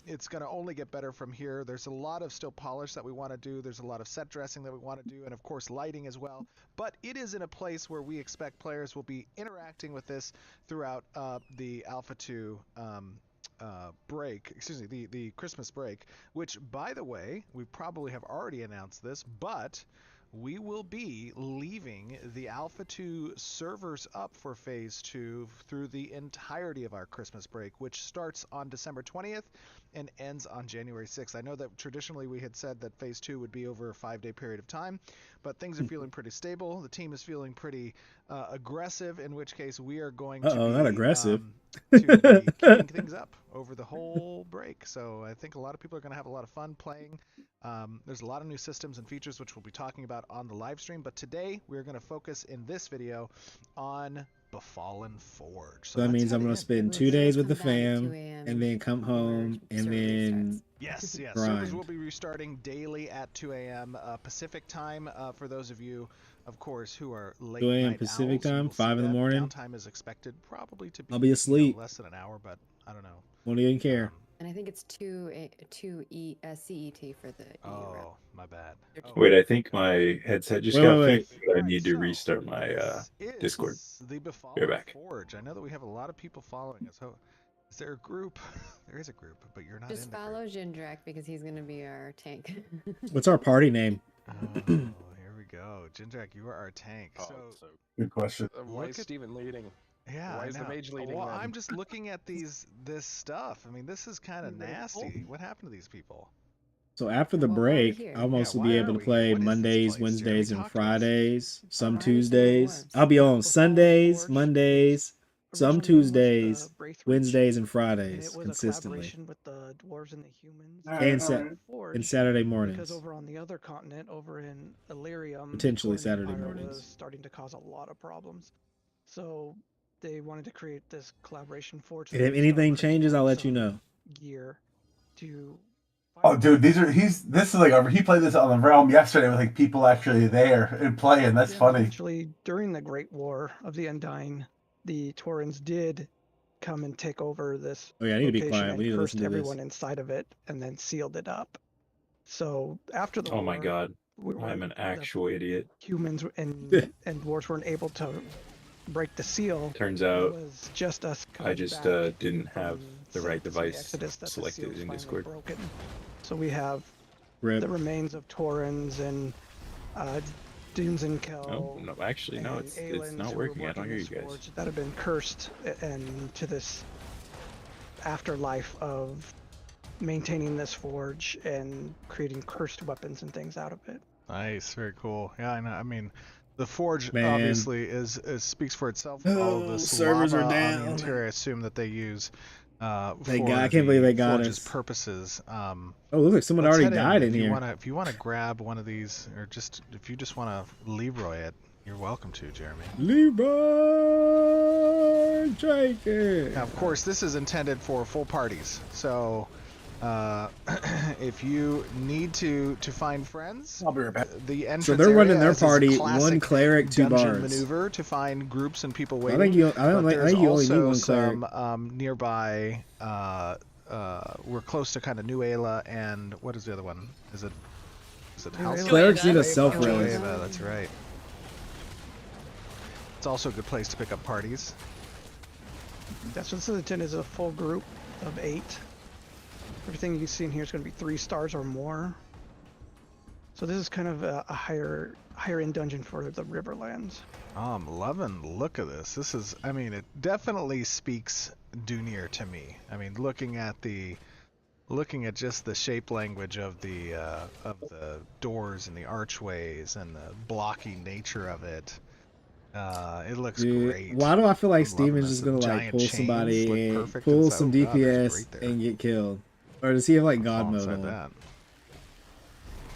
It's going to only get better from here. There's a lot of still polish that we want to do. There's a lot of set dressing that we want to do, and of course, lighting as well. But it is in a place where we expect players will be interacting with this throughout the Alpha 2. Break, excuse me, the Christmas break, which, by the way, we probably have already announced this, but we will be leaving the Alpha 2 servers up for Phase 2 through the entirety of our Christmas break, which starts on December 20th and ends on January 6th. I know that traditionally we had said that Phase 2 would be over a 5-day period of time, but things are feeling pretty stable. The team is feeling pretty aggressive, in which case we are going to be... not aggressive. to be keeping things up over the whole break. So I think a lot of people are going to have a lot of fun playing. There's a lot of new systems and features which we'll be talking about on the live stream, but today we're going to focus in this video on Befallen Forge. So that means I'm going to spend 2 days with the fam and then come home and then yes, grind. servers will be restarting daily at 2 a.m. Pacific time. For those of you, of course, who are late 2 a.m. night Pacific owls, you time, will see 5 in the that morning. Downtime is expected probably to be, I'll be asleep. less than an hour, but I don't know. Won't even care. And I think it's 2 CET for the EU rep. My bad. Wait, I think my headset just got fixed. But I need to restart my Discord. The Be Befallen back. Forge. I know that we have a lot of people following us. So, is there a group? There is a group, but you're not Just in the follow Jindrak because he's going to be our tank. What's our party name? group. Here we go. Jindrak, you are our tank. So, Good question. Why is Steven leading? yeah, Why I is the know. mage leading? Well, then? I'm just looking at this stuff. I mean, this is kind of nasty. What happened to these people? So after the Well, why are we break, here? I'll mostly why be are able to we? play What is this Mondays, place, Wednesdays, Jeremy? and Talk to us. Fridays. Some Why are you Tuesdays. so I'll be on Befallen Sundays, Forge Mondays, some originally was Tuesdays, the Braithwaite Wednesdays, and and Fridays it was a consistently, collaboration with the dwarves and the humans. and Forge, and Saturday because mornings. over on the other continent, over in Illyrium, the Potentially Tauren Saturday Empire mornings. was starting to cause a lot of problems. So they wanted to create this collaboration forge. And if anything changes, I'll let you know. Gear to. Oh, dude, this is like he played this on the Realm yesterday with like people actually there and playing. That's funny. Actually, during the Great War of the Undying, the Taurens did come and take over this. Oh yeah, I need to be location quiet. and We need to cursed listen to this. everyone inside of it, and then sealed it up. So after the Oh war, my god. I'm an the actual idiot. humans and dwarves weren't able to break the seal. Turns It out was just us I coming just back didn't have from the right the device Exodus that the selected seal's in finally Discord. broken. So we have Rip. the remains of Taurens and Dunes and Kel. Oh no, actually no, and it's Aelins not who were working. I don't hear you this guys. forge that have been cursed and to this afterlife of maintaining this forge and creating cursed weapons and things out of it. Nice, very cool. Yeah, I know. I mean, the forge Man. obviously is speaks for itself. All Oh, of the servers lava are on the down. interior, I assume that they use I for can't believe they the got forge's us. purposes. Oh, looks like someone Let's already head died in if here. If you wanna grab one of these, or just if you just wanna Leroy it, you're welcome to, Jeremy. Leroy Jenkins. Now, of course, this is intended for full parties. So, if you need to find friends, I'll be right back. the entrance So they're running area their is this party, classic one cleric, 2 dungeon bards. maneuver to find groups and people I waiting. think you But only there's need also one cleric. some nearby. We're close to kind of New Ayla, and what is the other one? Is it House? Clerics need a Nueva. self-res. Nueva, that's right. It's also a good place to pick up parties. That's what this is intended as, a full group of 8. Everything you see in here is going to be 3 stars or more. So this is kind of a higher end dungeon for the Riverlands. Oh, I'm loving the look of this. This is, I mean, it definitely speaks Dunir to me. I mean, looking at the looking at just the shape language of the doors and the archways and the blocky nature of it, it looks great. Why do I feel like I'm loving Steven's this. just The gonna like giant pull chains somebody look and perfect pull inside. some Oh god, there's DPS great there. and get killed? Or does he have like God Fall mode inside on? that.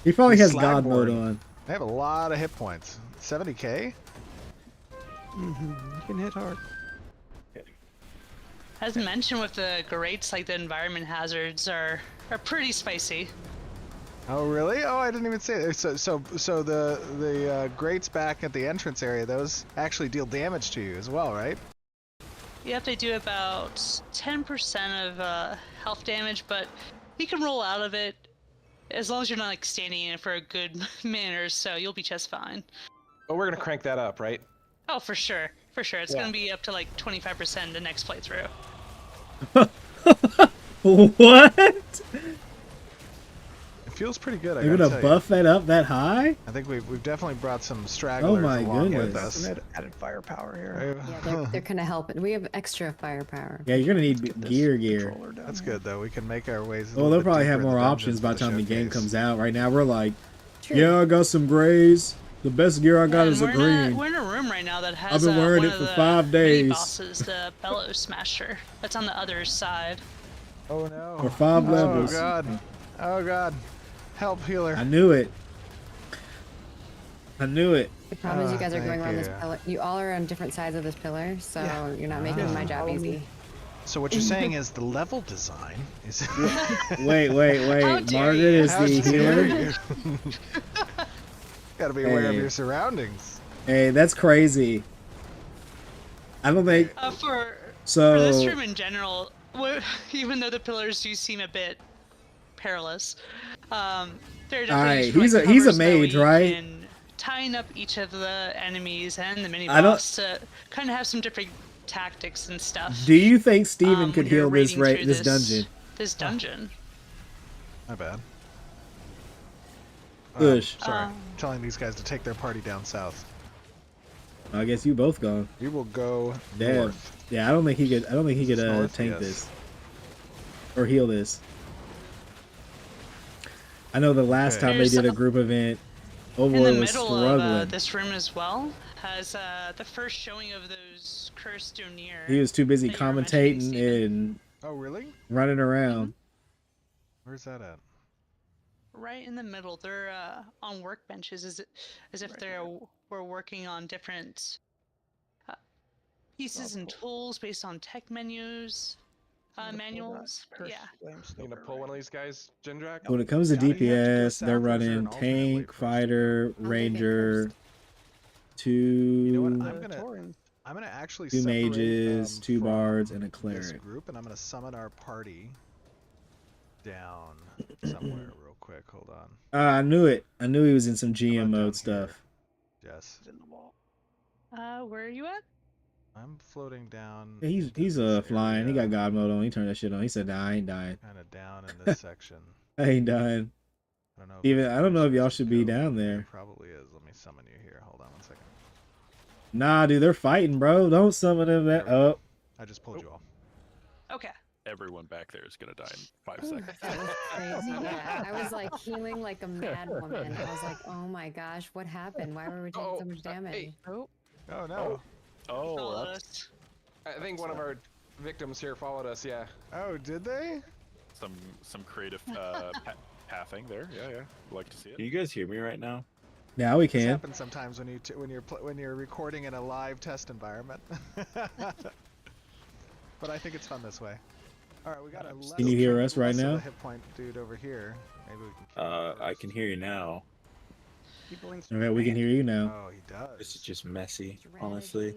He probably He's has God mode Slagborn. on. They have a lot of hit points. 70k? You can hit hard. As mentioned with the grates, like the environment hazards are pretty spicy. Oh really? Oh, I didn't even say it. So the grates back at the entrance area, those actually deal damage to you as well, right? Yep, they do about 10% of health damage, but you can roll out of it as long as you're not like standing in it for a good minute or so. You'll be just fine. But we're gonna crank that up, right? Oh, for sure, for sure. It's Yeah. gonna be up to like 25% the next playthrough. What? It feels pretty good. You're gonna buff that up that high? I think we've definitely brought some stragglers my along with goodness. us. Added firepower here. Yeah, they're kind of helping. We have extra firepower. Yeah, you're gonna need gear. That's good though. We can make our ways. Well, they'll probably have more options by the time the game comes out. Right now, we're like, yeah, I got some grays. The best gear I got is a green. We're in a room right now that has I've been wearing one it of for the 5 days. mini bosses, the Bellow Smasher. That's on the other side. Oh no. For 5 levels. Oh god. Oh god. Help, healer. I knew it. I knew it. The problem is you guys are going thank around this you. pillar. You all are on different sides of this pillar, so Yeah. you're not making my job easy. So what you're saying is the level design is. Wait. How dare Margaret you. is How the dare healer. you. Gotta be aware of Hey. your surroundings. Hey, that's crazy. I don't think For so. this room in general, even though the pillars do seem a bit perilous, there are definitely Alright, like, he's a covers that mage, we right? can tying up each of the enemies and the mini I don't- boss to kind of have some different tactics and stuff. Do you think Steven could when you're heal this raiding through this dungeon? This dungeon. Not bad. Push. Sorry, telling these guys to take their party down south. I guess you both gone. We will go Damn. north. Yeah, I don't think he could. North, tank yes. this or heal this. I know the last Okay. time they There's did a some- group event, In the Overlord was middle struggling. of this room as well has the first showing of those cursed Dunir. He was too busy that you were mentioning, commentating Steven. and Oh really? running around. Where's that at? Right in the middle, they're on workbenches as if were working on different pieces and tools based on tech manuals. Yeah. You gonna pull one of these guys, Jindrak? When it comes to Down here to go DPS, south, they're or is there an running alternate way tank, for us to go? fighter, ranger, two. You know what? I'm gonna actually Two separate mages, them two from bards, and a this cleric. group, and I'm gonna summon our party down somewhere real quick. Hold on. I knew it. I knew he was in some How GM about down mode stuff. here? Yes. In the wall. Where are you at? I'm floating down. Yeah, he's flying. He got God mode on. He turned that shit on. He said, "Nah, I ain't dying. Kind of down in this section. I ain't dying." I don't know. I don't know if y'all should be go. down There there. probably is. Let me summon you here. Hold on one second. Nah, dude, they're fighting, bro. Don't summon them that up. I just pulled you all. Okay. Everyone back there is gonna die in 5 Ooh, seconds. that was crazy. Yeah, I was like healing like a mad woman. I was like, oh my gosh, what happened? Why were we taking so much damage? Oh no. Oh, that's I think one of our victims here followed us. Yeah. Oh, did they? some creative pathing there. Yeah. Like to see it. Can you guys hear me right now? Now we This can. happens sometimes when you're recording in a live test environment. But I think it's fun this way. All right, we got a less, Can you hear us right less of now? a hit point dude over here. Maybe we can. I can hear you now. Okay, we can hear you now. Oh, he does. This is just messy, honestly.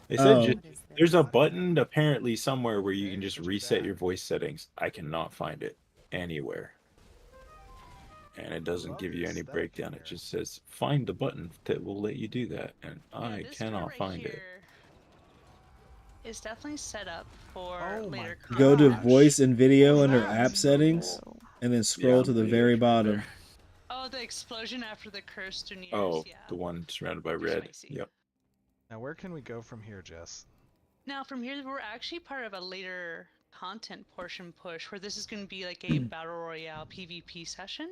They Oh. said there's a button apparently somewhere where you can just reset your voice settings. I cannot find it anywhere. And it doesn't give you any breakdown. It just says find the button that will let you do that. And I This cannot part right find it. here is definitely set up for later. Go to combat. voice and video under app settings, and then scroll Yeah, to the I'm very pretty sure bottom. there. Oh, the explosion after the cursed Dunir. Oh, Yeah. the one surrounded by red. Yep. Now, where can we go from here, Jess? Now from here, we're actually part of a later content portion push, where this is going to be like a battle royale PvP session.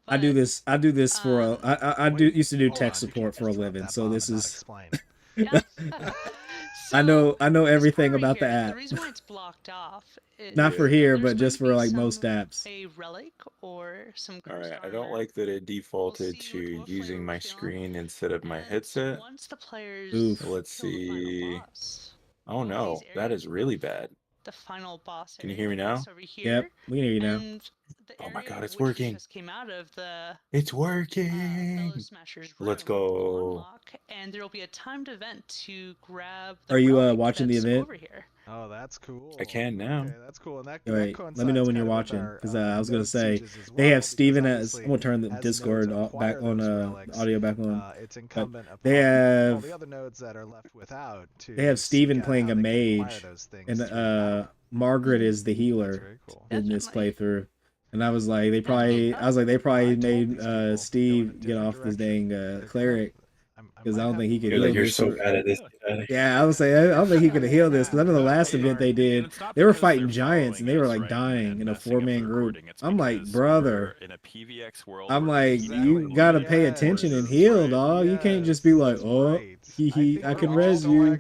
I do this. I do this for a. I do used to do tech on, support for a living, so this is. Explain. I know everything about the here, app. The reason why it's blocked off is Not for here, but there's just going for to like be most some- apps. a relic or some All right, ghost I don't armor. like that it defaulted to using my screen instead of my headset. Once the players Oof. Let's kill the final see. boss, Oh no, that is really bad. the final boss Can you area hear me now? is over here. Yep, we can hear you now. And the Oh my area god, it's which we working. just came out of the It's working. Fellow Smashers Let's room will go. unlock, and there will be a timed event to grab the Are you relic watching the that's event? over here. Oh, that's cool. I can now. Okay, that's cool. And that, All right, that let me know when coincides you're kind of with watching, our, because I was gonna node say sieges as they well, have Steven because as. I'm obviously gonna turn the as Discord nodes back acquire on, those relics, audio back on. it's incumbent upon They all have the other nodes that are left without to they have seek Steven out playing how a they can acquire mage, those things and through battle. Margaret is the healer very cool. in this Definitely. playthrough. And I was like, they probably. I was like, they probably made Steve get off this dang cleric, because I don't think he could You're heal like, you're this. so bad at this. Yeah, I was saying I don't think he could heal this, because I know the last event they did, it's not they were because fighting they're giants and they following were us, like right, dying and in a messing up the 4-man group. recording. It's I'm like, because brother. we're in a PVX world. I'm where like, people you literally gotta live pay in attention and forests, heal, right? dog. You can't just be like, oh, I can res you.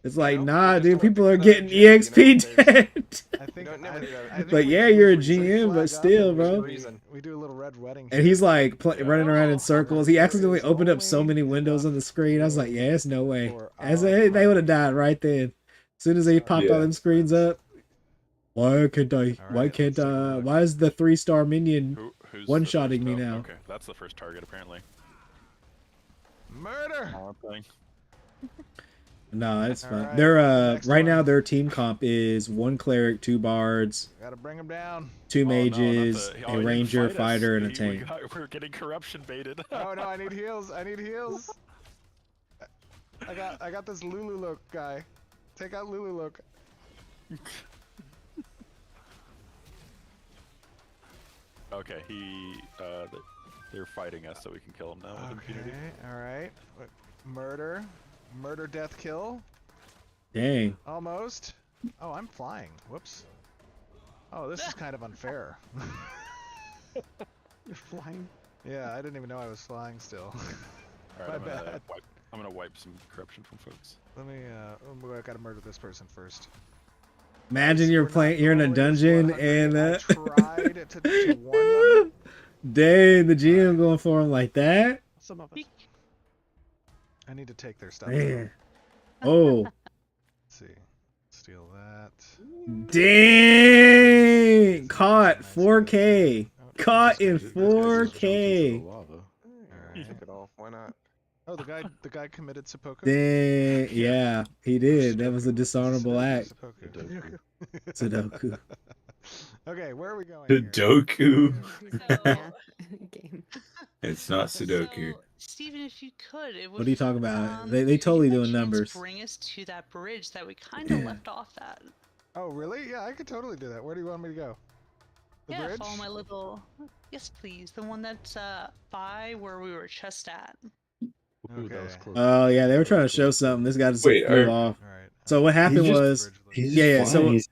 It's like, nah, dude, people are getting EXP dead. I think, Like, yeah, you're a GM, but still, bro. We do a little red wedding. And he's like running around in circles. He accidentally opened up so many windows on the screen. I was like, yeah, there's no way. They would have died right then. As soon as they popped all them screens up. Why can't I? Why can't why is the 3-star minion Who's one-shotting me the first? now? Okay, that's the first target apparently. Murder. No, it's fine. right, They're next right one. now their team comp is 1 cleric, 2 bards, Gotta bring him down. 2 Oh, no, not mages, the- oh, he a didn't ranger, fight us. fighter, and a tank. We're getting corruption baited. Oh no, I need heals. I need heals. I got this Lulu look guy. Take out Lulu look. Okay, they're fighting us, so we can kill him now with impunity. Okay, all right. Murder, death, kill. Dang. Almost. Oh, I'm flying. Whoops. Oh, this is kind of unfair. You're flying. Yeah, I didn't even know I was flying still. All My right, bad. I'm gonna wipe some corruption from folks. Let me. I gotta murder this person first. Imagine you're in a dungeon and I tried to warn them. dang, the GM going for him like that. Some of us. I need to take their stuff. Man. Oh. Let's see. Steal that. Dang! Caught 4K. Caught in 4K. Take it off. Why not? Oh, the guy committed seppuku. Dang, yeah, he did. That was a dishonorable act. Sudoku. Okay, where are we going? Sudoku. Game. It's not Sudoku. Steven, if you could, it would. What are you talking about? They totally doing numbers. Bring us to that bridge that we kind of left off at. Oh, really? Yeah, I could totally do that. Where do you want me to go? The Yeah, bridge? follow my little. Yes, please. The one that's by where we were just at. Okay. Oh yeah, they were trying to show something. This guy just Wait, flew off. So what happened was, he's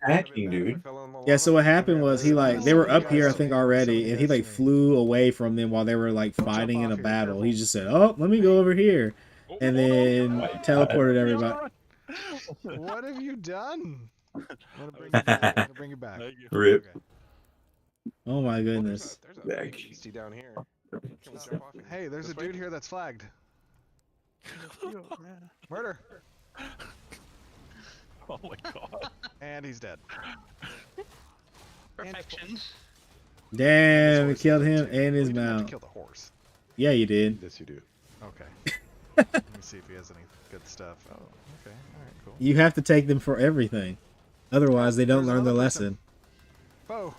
hacking, dude. Yeah, so what happened was they were up here I think already, and he like flew away from them while they were like fighting in a battle. He just said, "Oh, let me go over here," and then teleported everybody. What have you done? I'm gonna bring you back. Rip. Oh my goodness. There's a big beastie down here. Can we jump off it? Hey, there's a dude here that's flagged. Murder. Oh my god. And he's dead. Perfection. Damn, we killed him and his You didn't have to mount. kill the horse. Yeah, you did. Yes, you do. Okay. Let me see if he has any good stuff. Oh, okay. All right, cool. You have to take them for everything, otherwise they don't There's learn the another person. lesson. Foe.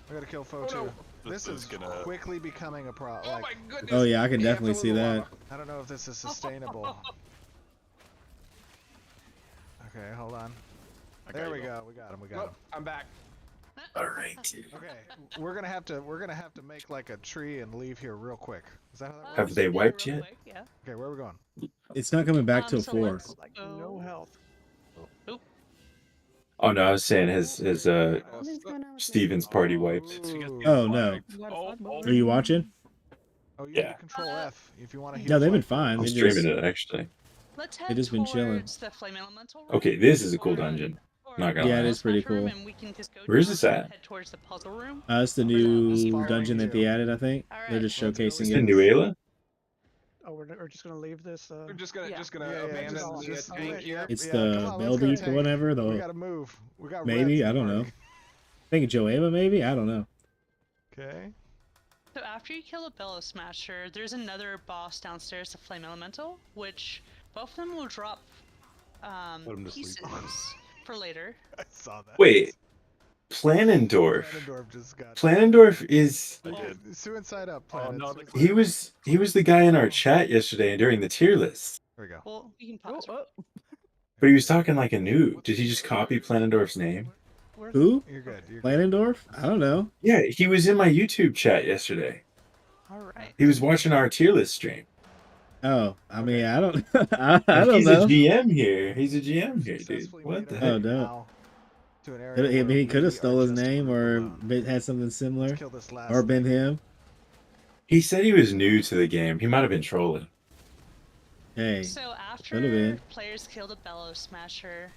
I gotta kill Foe too. This is quickly becoming a problem. Oh my goodness. Oh yeah, I can Hey, definitely after see Lulu that. Lava. I don't know if this is sustainable. Okay, hold on. There we go. We got him. We got him. I'm back. All right. Okay, we're gonna have to make like a tree and leave here real quick. Is that how that works? Have they wiped yet? Yeah. Okay, where are we going? It's not coming back till So 4. let's go. No health. Oop. Oh no, I was saying his Steven's party wiped. Oh no. Are you watching? Oh, you Yeah. need to control F if you want to heal. No, they've been flight fine. I'm They streaming just it actually. Let's they head just been chilling. towards the flame elemental room. Okay, this is a cool dungeon. Not gonna Yeah, it lie. is pretty Smash room, cool. and we can just go Where's down this and at? head towards the puzzle room. It's the new dungeon that they added, I think. They're just Let's go. showcasing The it. new Ayla? Oh, we're just gonna leave this. We're just gonna Yeah, abandon just- the just- tank. yeah, It's yeah, the come on, let's Bell go, Deep or tank. whatever. We The gotta move. We got maybe, reds I in the don't know. party. I think Joeva, maybe? I don't know. Okay. So after you kill a Bellow Smasher, there's another boss downstairs, the Flame Elemental, which both of them will drop him to sleep. pieces for later. I saw that. Wait. Planendorf. Planendorf just got. Planendorf is Suicide up. Oh, Planet. no, he was the guy in our chat yesterday during the tier list. There we go. Well, you can pause. But he was talking like a noob. Did he just copy Planendorf's name? Who? You're good. You're good. Planendorf? I don't know. Yeah, he was in my YouTube chat yesterday. Alright. He was watching our tier list stream. Oh, I mean, I don't I And don't he's know. a GM here. He's a GM here, dude. What the Oh, heck? no. To an I area mean, where he could have we stole are his just a name group or alone. had something similar. Let's kill this last Or been thing. him. He said he was new to the game. He might have been trolling. So Hey, could've after been. players kill the Bellow Smasher,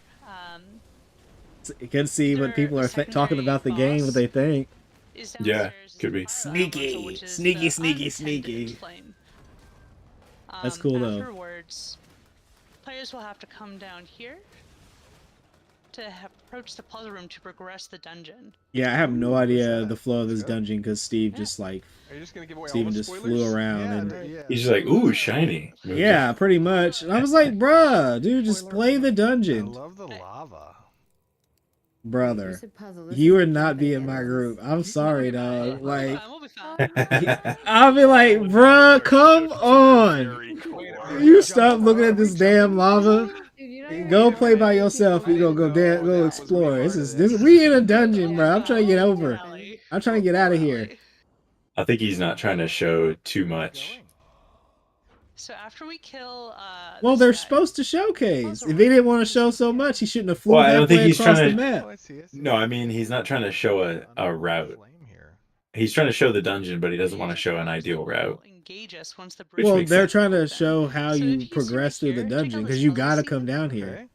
You can see what people are talking about the game, what they think. is Yeah, downstairs could be. Elemental, which is Sneaky, the sneaky, untended sneaky. flame. That's cool, though. Afterwards, players will have to come down here to approach the puzzle room to progress the dungeon. Yeah, I have no idea the flow of this dungeon because Steve just like Are you just gonna give away all Steven the just spoilers? flew around Yeah, and yeah. He's just like, ooh, shiny. yeah, pretty much. And I was like, bruh, dude, just play the I dungeon, love the lava. brother. You would not be in my group. I'm sorry, dog. Like, We'll be fine. I'll be like, bruh, come on. You stop looking at this damn lava. Go play by yourself. You gonna go explore. This is we in a dungeon, bro. I'm trying to get over. I'm trying to get out of here. I think he's not trying to show too much. So after we kill, Well, this they're guy- supposed to showcase. If he didn't want to show so much, he shouldn't have flew Well, I don't think halfway he's across trying the to. map. Oh, I see. No, I mean he's not trying to show a route. Flame here. He's trying to show the dungeon, but he doesn't want to show an ideal route. Engage us once the Which Well, makes they're sense. trying to show how So if you you see progress right through the here, check out dungeon this because you puzzle gotta scene. come down here. Okay.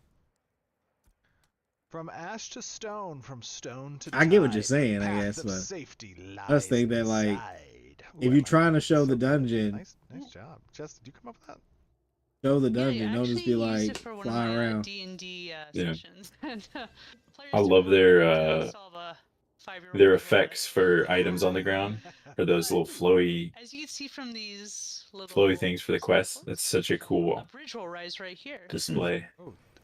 From ash to stone, from stone to I get what tide, you're saying, the I path guess, of but safety I just think lies that, like, inside. Ooh, if I you're like trying to that. show the So- dungeon, Nice job. Justin, did you come up with that? show the Yeah, dungeon. I Don't just actually be used like it for one fly of my around. D&D Yeah. sessions. And, players I don't love really their have to solve a 5-year-old their puzzle, but- effects for items on the ground, or those little flowy As you can see from these little flowy things for the quest. That's such a a cool bridge will rise right here. display.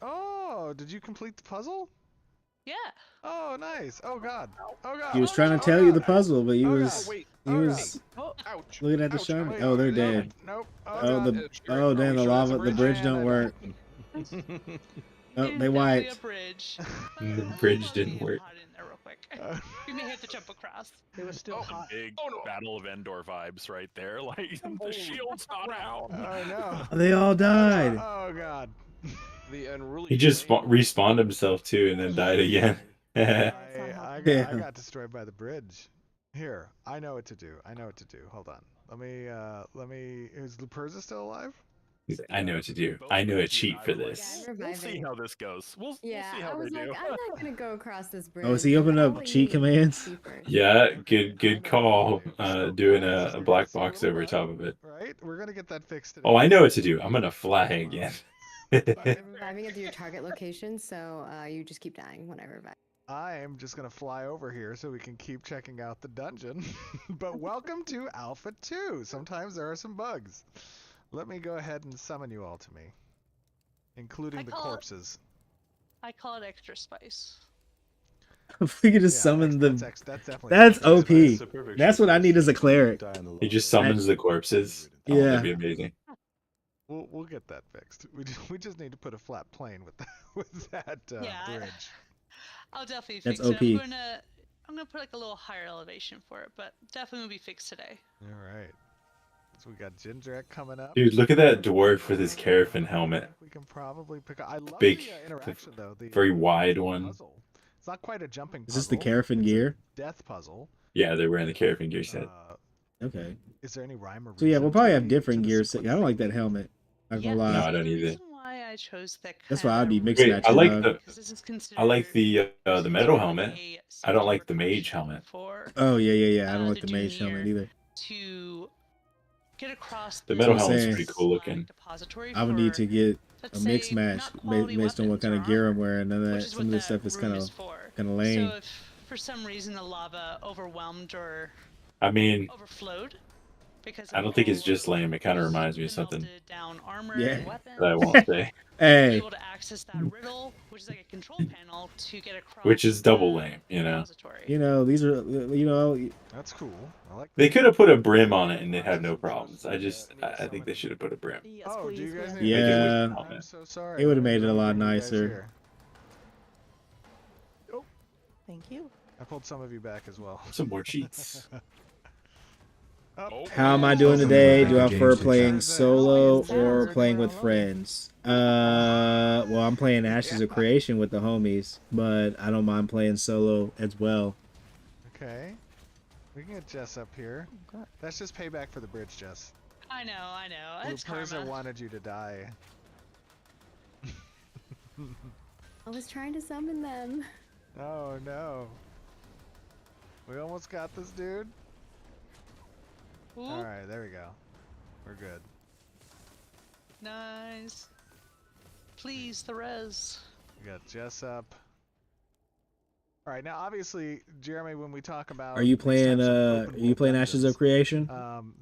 Oh, did you complete the puzzle? Yeah. Oh, nice. Oh god. Oh god. He was Oh, trying to god. tell you the puzzle, but he Oh, God. was Wait. he Oh, was Ouch. looking at the Ouch. shiny. Wait, Oh, they're nope, dead. Nope. Oh, god. oh, damn, the sure that's a lava, the bridge? bridge And don't I work. Oh, It's they definitely wiped. a bridge. The bridge didn't work. Hot in there real quick. You may have to jump across. It was still hot. Big Battle of Endor vibes right there. Like the shield's not out. Oh no. They all died. Oh god. The unruly. He just flame. respawned himself too, and then died again. I Yeah. got destroyed by the bridge. Here, I know what to do. I know what to do. Hold on. Let me. Is Luperza still alive? He's like, I know what to do. I know a cheat for this. We'll see how this goes. We'll see I how they was do. like, I'm not gonna go across this bridge. Oh, is he opening up cheat commands? Yeah, good call. Doing a black box over top of it. Right? We're gonna get that fixed today. Oh, I know what to do. I'm gonna fly again. Reviving at your target location, so you just keep dying when I revive. I am just gonna fly over here so we can keep checking out the dungeon. But welcome to Alpha 2. Sometimes there are some bugs. Let me go ahead and summon you all to me, including the corpses. I call it extra spice. If we could just Yeah, summon that's the. that's definitely That's extra OP. spice. That's what I need as a cleric. He just summons the corpses. Oh, Yeah. that'd be amazing. We'll get that fixed. We just need to put a flat plane with with that Yeah, bridge. I'll definitely That's fix it. OP. I'm gonna put like a little higher elevation for it, but definitely will be fixed today. All right. So we got Jindrak coming up. Dude, look at that dwarf with his Carafin helmet. We can probably pick up. I love Big, the interaction though. The very wide one. puzzle. It's not quite a jumping Is puzzle. this the Carafin it's a gear? death puzzle. Yeah, they're wearing the Carafin gear set. Okay. Is there any rhyme or So yeah, reason we'll probably to have the different to the gear set. I sequence? don't like that helmet. Not gonna lie. No, I don't The either. reason why I chose that That's kind why I'd of be a mixed Wait, I matching, like dog. the because this is I like considered the metal helmet. a I don't safety like the mage precaution helmet. for Oh yeah. I don't like the the mage helmet Dunier either. to get across The this metal That's what I'm helmet's saying. pretty cool looking. depository I would need for, to get let's a mixed say, match not quality based on what weapons kind or of gear I'm armor, wearing. None of which that. is Some what of this that stuff is room kind is of for. lame. So if for some reason the lava overwhelmed or I mean, overflowed because I of don't think it's all just of lame. It kind of reminds me the of something melted down armor Yeah. and weapons, that I won't say, be Hey, able to access that riddle, which is like a control panel, to get across which is double the lame. You know, repository. you know these are That's cool. I like they that. could have put a brim on it and they'd have no problems. I think they should have put a brim. Oh, do you guys need Make it look Yeah. like a I'm helmet. so sorry. It would have Let me- made it a let me lot bring you guys nicer. here. Thank you. I pulled some of you back as well. Some more cheats. Oh, How am I oh, doing some today? more Do I games prefer to playing chat. solo Sounds or like playing we're with all friends? Well, I'm playing Ashes of Creation with the homies, but I don't mind playing solo as well. Okay. We can get Jess up here. Okay. That's just payback for the bridge, Jess. I know. It's Luperza karma. wanted you to die. I was trying to summon them. Oh no. We almost got this dude. Ooh, Alright, there we go. We're good. nice. Please, the res. We got Jess up. Alright, now obviously, Jeremy, when we talk about Are you these playing types of are open you world playing Ashes dungeons, of Creation?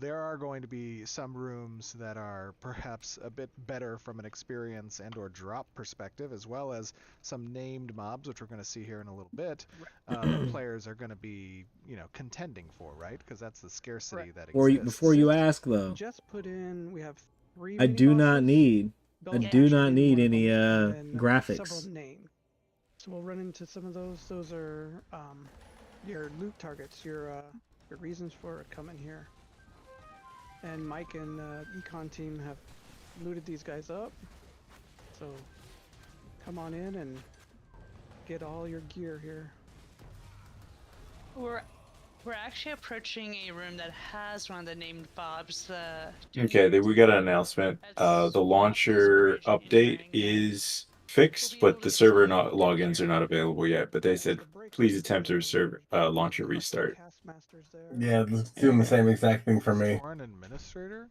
there are going to be some rooms that are perhaps a bit better from an experience and or drop perspective, as well as some named mobs, which we're going to see here in a little bit, that players are going to be, contending for, right? Because that's the scarcity that exists. Before you ask though, Just put in. We have 3. I do not mini-bosses, need Bell do Dash not being need one of any them, and then graphics. Several named. So we'll run into some of those. Those are your loot targets, your reasons for coming here. And Mike and Econ team have looted these guys up. So come on in and get all your gear here. We're actually approaching a room that has one of the named Bobs. Okay, we got an announcement. The launcher update is fixed, but the server logins are not available yet. But they said please attempt to server launcher restart. Yeah, it's doing the same exact thing for me. Foreign administrator?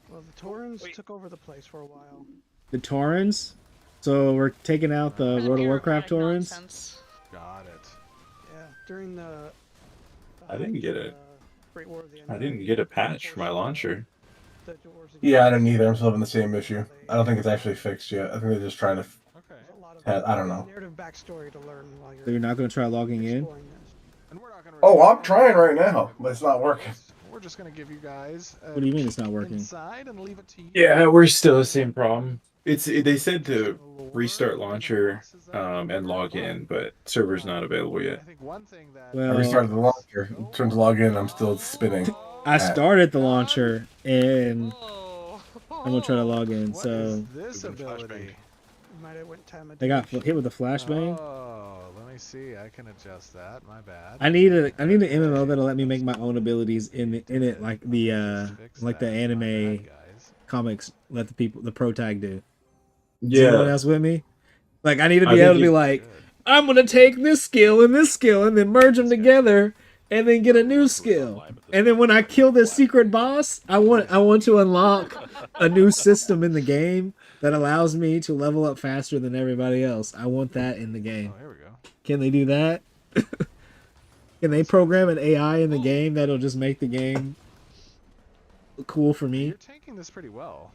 Well, the Taurens took over the place for a while. The Taurens? So we're taking out the World of Warcraft Taurens? Got it. Yeah, during the I didn't get it. Great War of the I didn't get a patch for my launcher. Yeah, I didn't either. I'm still having the same issue. I don't think it's actually fixed yet. I think they're just trying to. I don't know. Narrative backstory to learn while So you're not going to try logging in? Oh, I'm trying right now, but it's not working. We're just going to give you guys What do you mean it's not working? inside and leave it to you. Yeah, we're still the same problem. They said to restart launcher and log in, but server's not available yet. I think one thing that I restarted the launcher. Trying to log in, I'm still spinning. I started the launcher and I'm going to try to log in. So this ability. Might have went time of they got hit with a flashbang. Oh, let me see. I can adjust that. My bad. I need an MMO that'll let me make my own abilities in it, like the anime comics. Let the pro tag do. Is anyone else with me? Like I need to be able to be like, I'm gonna take this skill and then merge them together and then get a new skill. And then when I kill this secret boss, I want to unlock a new system in the game that allows me to level up faster than everybody else. I want that in the game. Oh, here we go. Can they do that? Can they program an AI in the game that'll just make the game cool for me? You're taking this pretty well.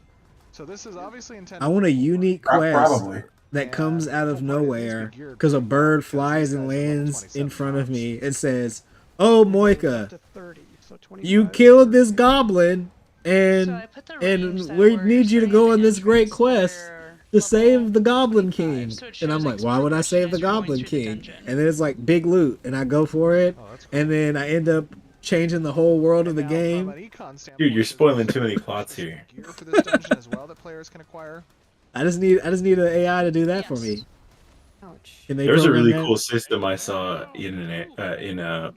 So this is obviously intended. I want a unique quest Probably. that comes out of nowhere because a bird flies and lands in front of me and says, "Oh, Moika, you killed this goblin, and we need you to go on this great quest to save the Goblin King." And I'm like, why would I save the Goblin King? And then it's like big loot, and I go for it, and then I end up changing the whole world of the game. Dude, you're spoiling too many plots here. Gear for this dungeon as well that players can acquire. I just need an AI to do that for me. Ouch. Can they There's a program really that? cool system I saw in a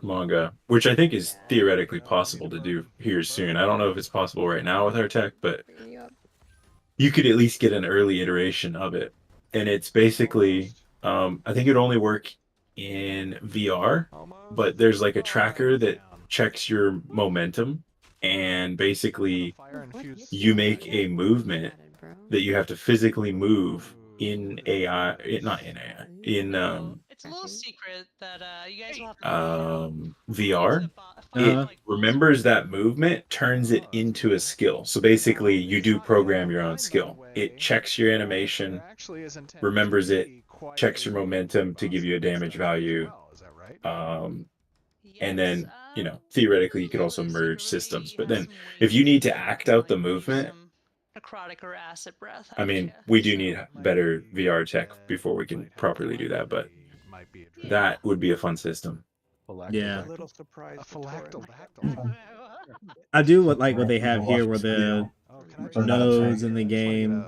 manga, which I think is theoretically possible to do here soon. I don't know if it's possible right now with our tech, but you could at least get an early iteration of it. And it's basically, I think it would only work in VR, but there's like a tracker that checks your momentum, and basically you make a movement that you have to physically move in AI, not in AI, in It's a little secret that you guys will have to find out. VR. It Uh-huh. remembers that movement, turns it into a skill. So basically, you do program your own skill. It checks your animation, remembers it, checks your momentum to give you a damage value. And then, theoretically, you could also merge systems. But then, if you need to act out the movement, necrotic or acid breath. I mean, we do need better VR tech before we can properly do that. But that would be a fun system. Yeah. A little surprise. I do like what they have here, where the nodes in the game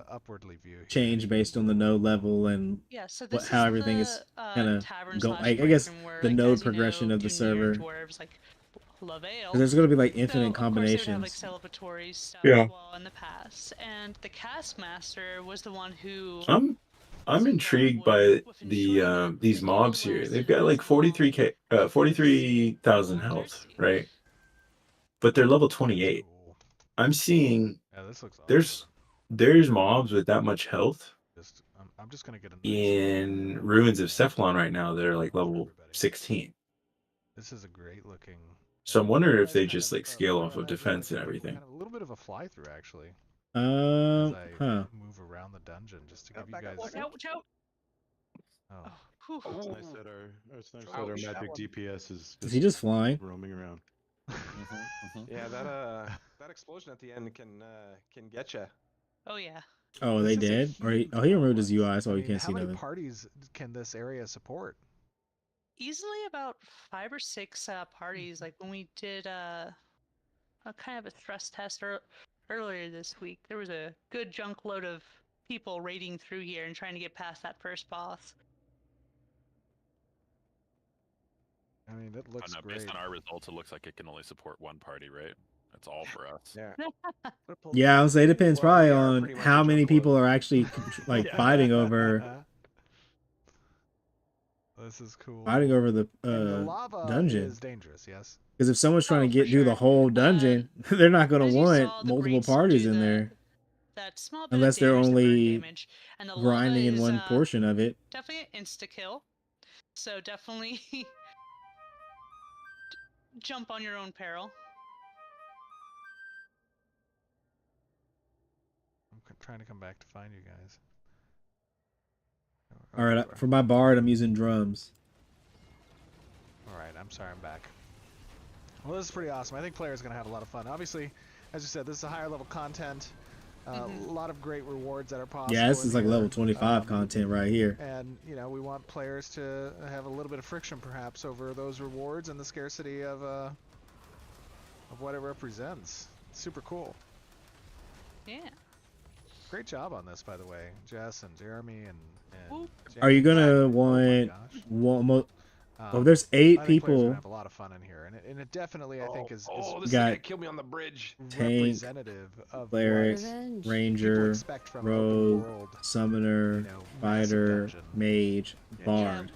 change based on the node level and Yeah, so this how is everything is the kind of tavern go. slash I break guess room where, the like, node as you progression know, of the junior server. dwarves like love ale. Because there's going to be like So infinite of course they would have like combinations. celebratory stuff Yeah. as well in the past, and the cast master was the one who. I'm intrigued by these mobs here. They've got like 43,000 health, right? But they're level 28. I'm seeing there's mobs with that much health I'm just gonna get a in Ruins of Cephalon right now. They're like level 16. This is a great looking. So I'm wondering if they just like scale off of defense and everything. Kind of a little bit of a fly through actually. Huh. Move around the dungeon just to give you guys. Watch out! Oh. It's nice that our magic DPS is Is he just flying? roaming around. Yeah, that explosion at the end can get you. Oh yeah. Oh, they did? Or he removed his UI, so you can't see How many nothing. parties can this area support? Easily about 5 or 6 parties. Like when we did a kind of a stress test earlier this week, there was a good junk load of people raiding through here and trying to get past that first boss. I mean, that looks great. Based on our results, it looks like it can only support one party, right? That's all for us. Yeah. Yeah, I would say it depends probably on how many people are actually like fighting over. This is cool. Fighting over the lava dungeon is dangerous, yes. Because if someone's trying to do the whole dungeon, they're not going to want multiple parties in there. That small bit Unless of they're damage, only damage, and the grinding in lava one is, portion of it. Definitely an insta kill. So definitely jump on your own peril. I'm trying to come back to find you guys. All right, for my bard, I'm using drums. All right, I'm sorry, I'm back. Well, this is pretty awesome. I think players are going to have a lot of fun. Obviously, as you said, this is a higher level content. A lot of great rewards that are possible. Yeah, this is like level 25 content right here. And, you know, we want players to have a little bit of friction, perhaps, over those rewards and the scarcity of what it represents. It's super cool. Yeah. Great job on this, by the way, Jess and Jeremy and Are you gonna want one? Oh, there's 8 people. Have a lot of fun in here, and it definitely I think is this got kill me on the bridge. Tank, cleric, ranger, rogue, summoner, fighter, mage, bard.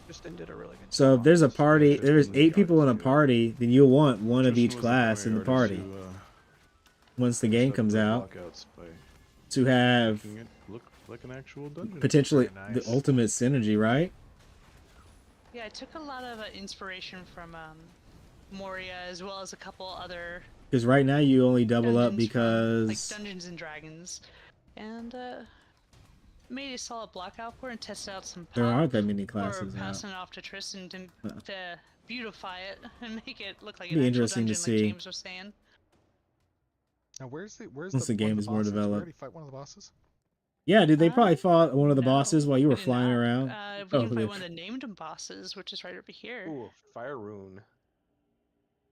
So if there's a party, there's 8 people in a party, then you'll want one of each class in the party. Once the game comes out, to have look like an actual dungeon. Potentially the ultimate synergy, right? Yeah, I took a lot of inspiration from Moria as well as a couple other. Because right now you only double up because like Dungeons and Dragons, and made a solid block output and tested out some. There aren't that many classes or out. passing it off to Tristan to beautify it and make it look like It'd an be actual interesting to dungeon, like see. James was saying. Now, where's Once the game one of is the more bosses? Did we developed. already fight one of the bosses? Yeah, dude, they probably fought one of the bosses while you were flying around. We can fight one of the named bosses, which is right over here. Ooh, fire rune.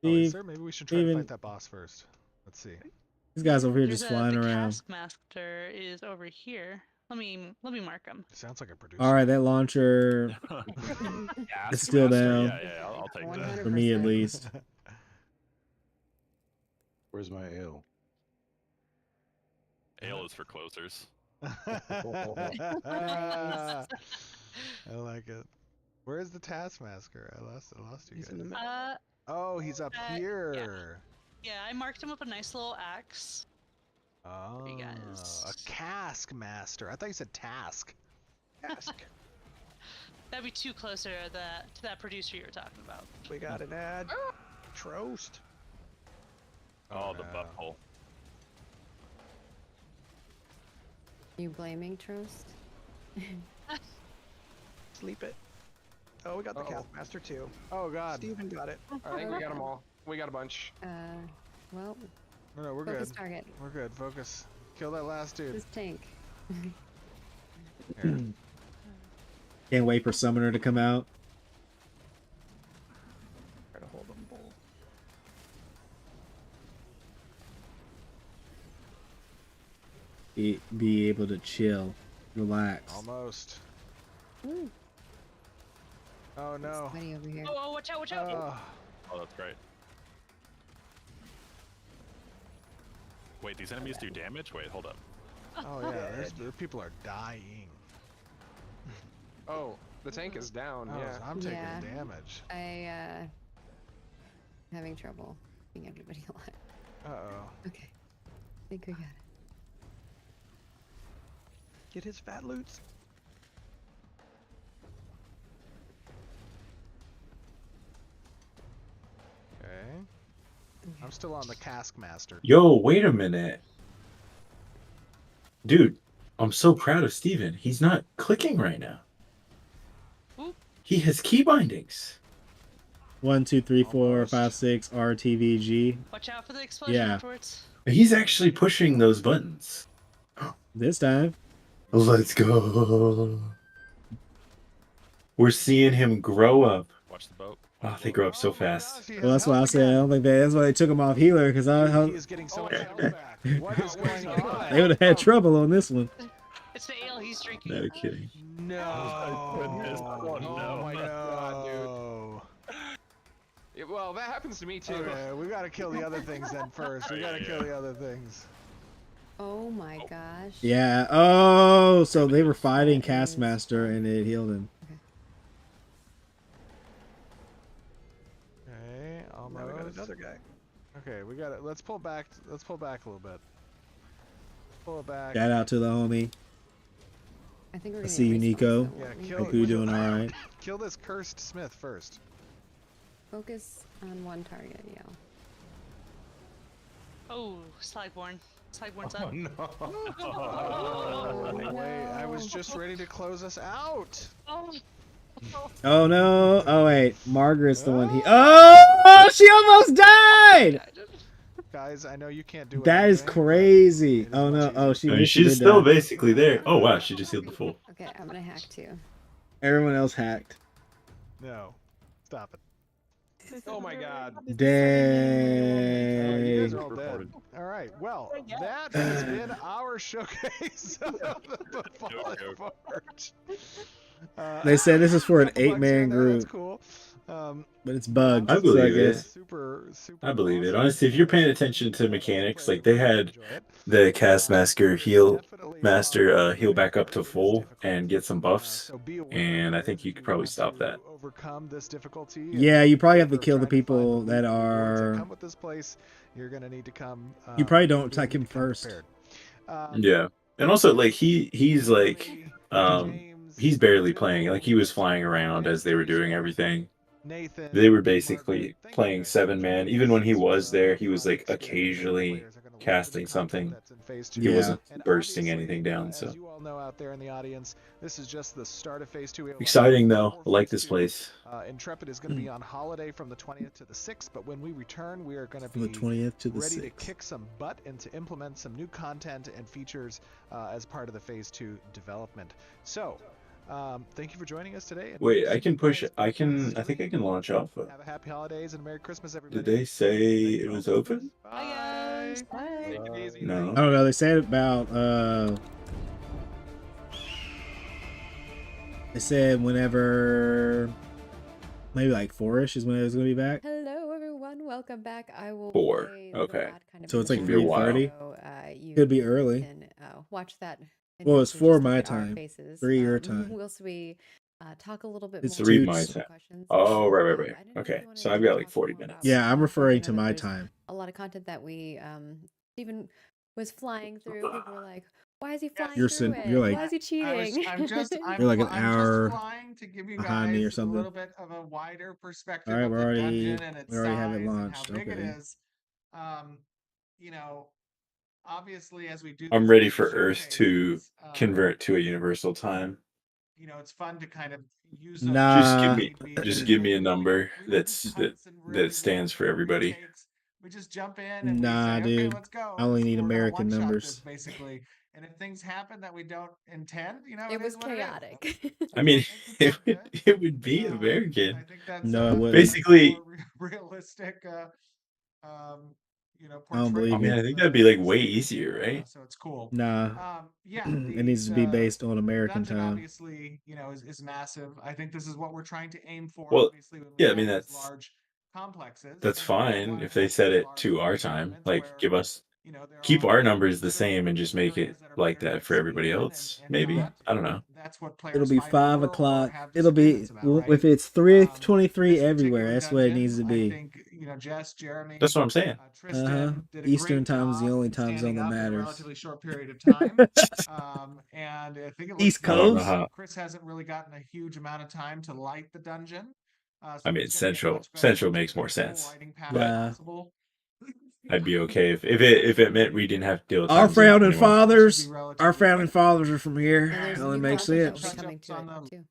Oh, is there? Maybe we should try to fight that boss first. Let's see. These guys over here There's just flying the around. Taskmaster is over here. Let me mark them. Sounds like a producer. All right, that launcher is still down. Yeah, I'll take that. For me, at least. Where's my ale? Ale is for closers. I like it. Where's the Taskmaster? I lost you guys. Oh, he's up here. Yeah, I marked him with a nice little axe. Oh, you guys. a cask master. I thought you said task. Task. That'd be too closer to that producer you were talking about. We got an ad. Trost. Oh, the butthole. You blaming Trost? Sleep it. Oh, we got the Taskmaster too. Oh God. Steven got it. I think we got them all. We got a bunch. Well. No, we're focus good. Target. We're good. Focus. Kill that last dude. This tank. Can't wait for Summoner to come out. Try to hold them both. Be able to chill, relax. Almost. Ooh. Oh no. Somebody over here. Oh, watch out, watch out. Oh, that's great. Wait, these enemies do damage? Wait, hold up. Oh yeah, there's people are dying. Oh, the tank is down. Oh, Yeah, so I'm taking Yeah. damage. Having trouble keeping everybody alive. Uh-oh. Okay. I think we got it. Get his fat loots. Okay. I'm still on the cask master. Yo, wait a minute. Dude, I'm so proud of Steven. He's not clicking right now. He has key bindings. 1, 2, 3, 4, 5, 6, RTVG. Watch out for the explosion afterwards. He's actually pushing those buttons. This time. Let's go. We're seeing him grow up. Watch the boat. Wow, they grow up so fast. Well, that's why I said I don't think that's why they took him off healer, because He is getting so much health back. What is going on? they would have had trouble on this one. It's the ale he's drinking. No kidding. No. Oh, no. my God, dude. Yeah, well, that happens to me too. Okay, we gotta kill the other things then first. We gotta kill the other things. Oh my gosh. Yeah. Oh, so they were fighting Castmaster and it healed him. Okay, almost. Now we got another guy. Okay, we got it. Let's pull back. Let's pull back a little bit. Pull it back. Shout out to the homie. I think we're I gonna see you, get Nico. respawn, so Yeah, we'll kill. Hope you're doing all right. Kill this cursed Smith first. Focus on one target, yeah. Oh, Slagborn. Slagborn's up. no. Oh, wait, I was just ready to close us out. Oh. Oh no. Oh wait. Margaret's the one he. Oh, she almost died. Guys, I know you can't do it. That is crazy. Oh no. Oh, I mean, she's still basically there. Oh wow, she just healed the full. Okay, I'm gonna hack too. Everyone else hacked. No. Stop it. Oh my God. Dang. You guys are all dead. All right. Well, that has been our showcase of the Fallen Forge. They said this is for an 8-man That's group. cool. But it's bugged. I believe it. Super I believe it. Honestly, if you're paying attention to mechanics, like they had the cast master heal back up to full and get some buffs, and I think you could probably stop that. Overcome this difficulty. Yeah, you probably have to kill the people that are. Come with this place. You're gonna need to come. You probably don't attack him first. Yeah, and also like he's like he's barely playing. Like he was flying around as they were doing everything. Nathan, They were basically playing 7-man. Even when he was there, he was like occasionally casting something. He wasn't bursting anything down. So as you all know out there in the audience, this is just the start of phase 2. exciting though. I like this place. Intrepid is going to be on holiday from the 20th to the 6th, but when we return, we are going to From be the 20th to the ready to 6th. kick some butt and to implement some new content and features as part of the phase 2 development. So, thank you for joining us today. And Wait, I can push. I think I can launch Alpha. have a happy holidays and a Merry Christmas, everybody. Did they say it was open? Bye. Take it easy. No. I don't know. They said about It said whenever, maybe like 4-ish is when it was going to be back. Hello, everyone. Welcome back. I will 4. play Okay. that kind of So it's like before you, 3:30. so, you Could be early. can watch that. And Well, you it's can 4 just look my at our time, faces. 3 your time. Whilst we talk a little bit It's more 3 about my Toots. some time. questions. Oh, right. I didn't know if Okay. you wanted So I've to got like talk 40 more about minutes. Yeah, I'm Moikapy. referring I to know that my there's time. a lot of content that we Stephen was flying through. People were like, "Why is he flying You're through you're it? like Why is he cheating?" you're like an I'm just hour flying to give you behind me or guys a something. little bit of a wider All perspective right, of the dungeon and we its already have it size and how launched. big it Okay. is. You know, obviously, as we do I'm these ready big for Earth to showcases, convert to a universal time. you know, it's fun to kind of use those Nah. Just give me a number that stands for everybody. we just jump in and we Nah, say, okay, dude. let's go. I only need We're gonna American one-shot numbers. this basically. And if things happen that we don't intend, you know, It was is what it is. chaotic. I mean, it would be American. I think that's No, it wouldn't. Basically, realistic you know, I don't portrayal believe I mean, you. I think that'd be like way easier, right? so it's cool. Nah. Yeah, It needs to be based on American dungeon time. obviously, you know, is massive. I think this is what we're trying to aim for. Well, Obviously, when we yeah, I have mean these large complexes. that's You know, we fine wanna if they have set these it large to our time. environments Like, where, give us you know, there keep are our numbers the literally same and just make it areas that are like bigger to that for everybody expand else. and Maybe not. I don't know. That's what It'll players be fight 5 over or o'clock. have It'll be disagreements about, right? if it's 3:23 This everywhere. particular That's what it dungeon, needs to I be. think, you know, Jess, Jeremy, That's what I'm saying. Tristan did a Eastern great time is the job only in time zone standing that up in a matters. relatively short period of time. And I think it looks East I don't know Coast. how. Chris hasn't really gotten a huge amount of time to light the dungeon. So I mean, he's gonna get much better Central with makes the more full sense, lighting path but possible. I'd be okay if it meant we didn't have to deal with Our time zones founding anymore. fathers. Our founding fathers are from here. And there's It only new makes content that will sense. be coming to it too.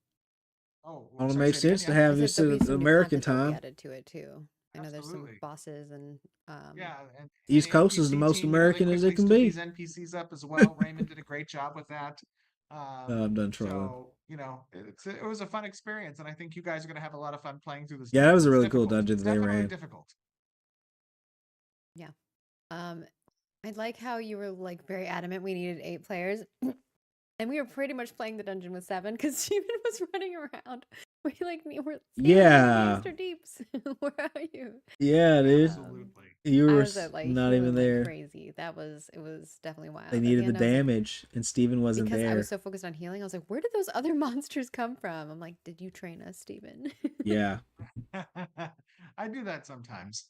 Oh, Only makes sense to I have said this there'll be some new American content that will be time. added to it too. I know there's some bosses and Yeah, and East the Coast is the NPC most team, you know, they American as it quickly can stood be. these NPCs up as well. Raymond did a great job with that. I'm done trolling. So, you know, it was a fun experience, and I think you guys are going to have a lot of fun playing through this. Yeah, that was a It's really cool difficult. dungeon It's that they definitely ran. difficult. Yeah. I like how you were like very adamant we needed 8 players. And we were pretty much playing the dungeon with 7 because Steven was running around. We're Yeah. Mr. Deeps. Where are you? Yeah, dude. You I were was like not healing even like there. crazy. It was definitely wild. They At the needed the end, I was like, damage, and Steven wasn't because I there. was so focused on healing, I was like, where did those other monsters come from? I'm like, did you train us, Steven? Yeah. I do that sometimes.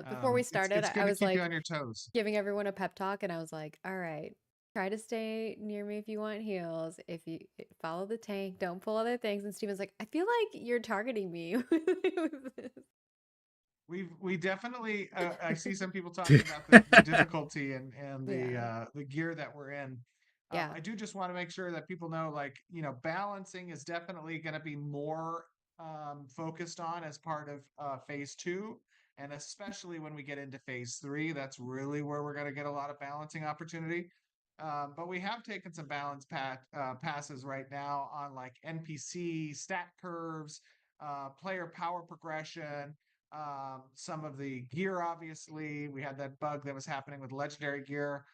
Before we started, it's good I to was keep like you on your toes. giving everyone a pep talk, and I was like, all right, try to stay near me if you want heals. If you follow the tank, don't pull other things. And Steven's like, I feel like you're targeting me with this. We definitely I see some people talking about the difficulty and the gear that we're in. Yeah. I do just want to make sure that people know, like, you know, balancing is definitely going to be more focused on as part of phase 2, and especially when we get into phase 3, that's really where we're going to get a lot of balancing opportunity. But we have taken some balance passes right now on like NPC stat curves, player power progression. Some of the gear, obviously, we had that bug that was happening with legendary gear.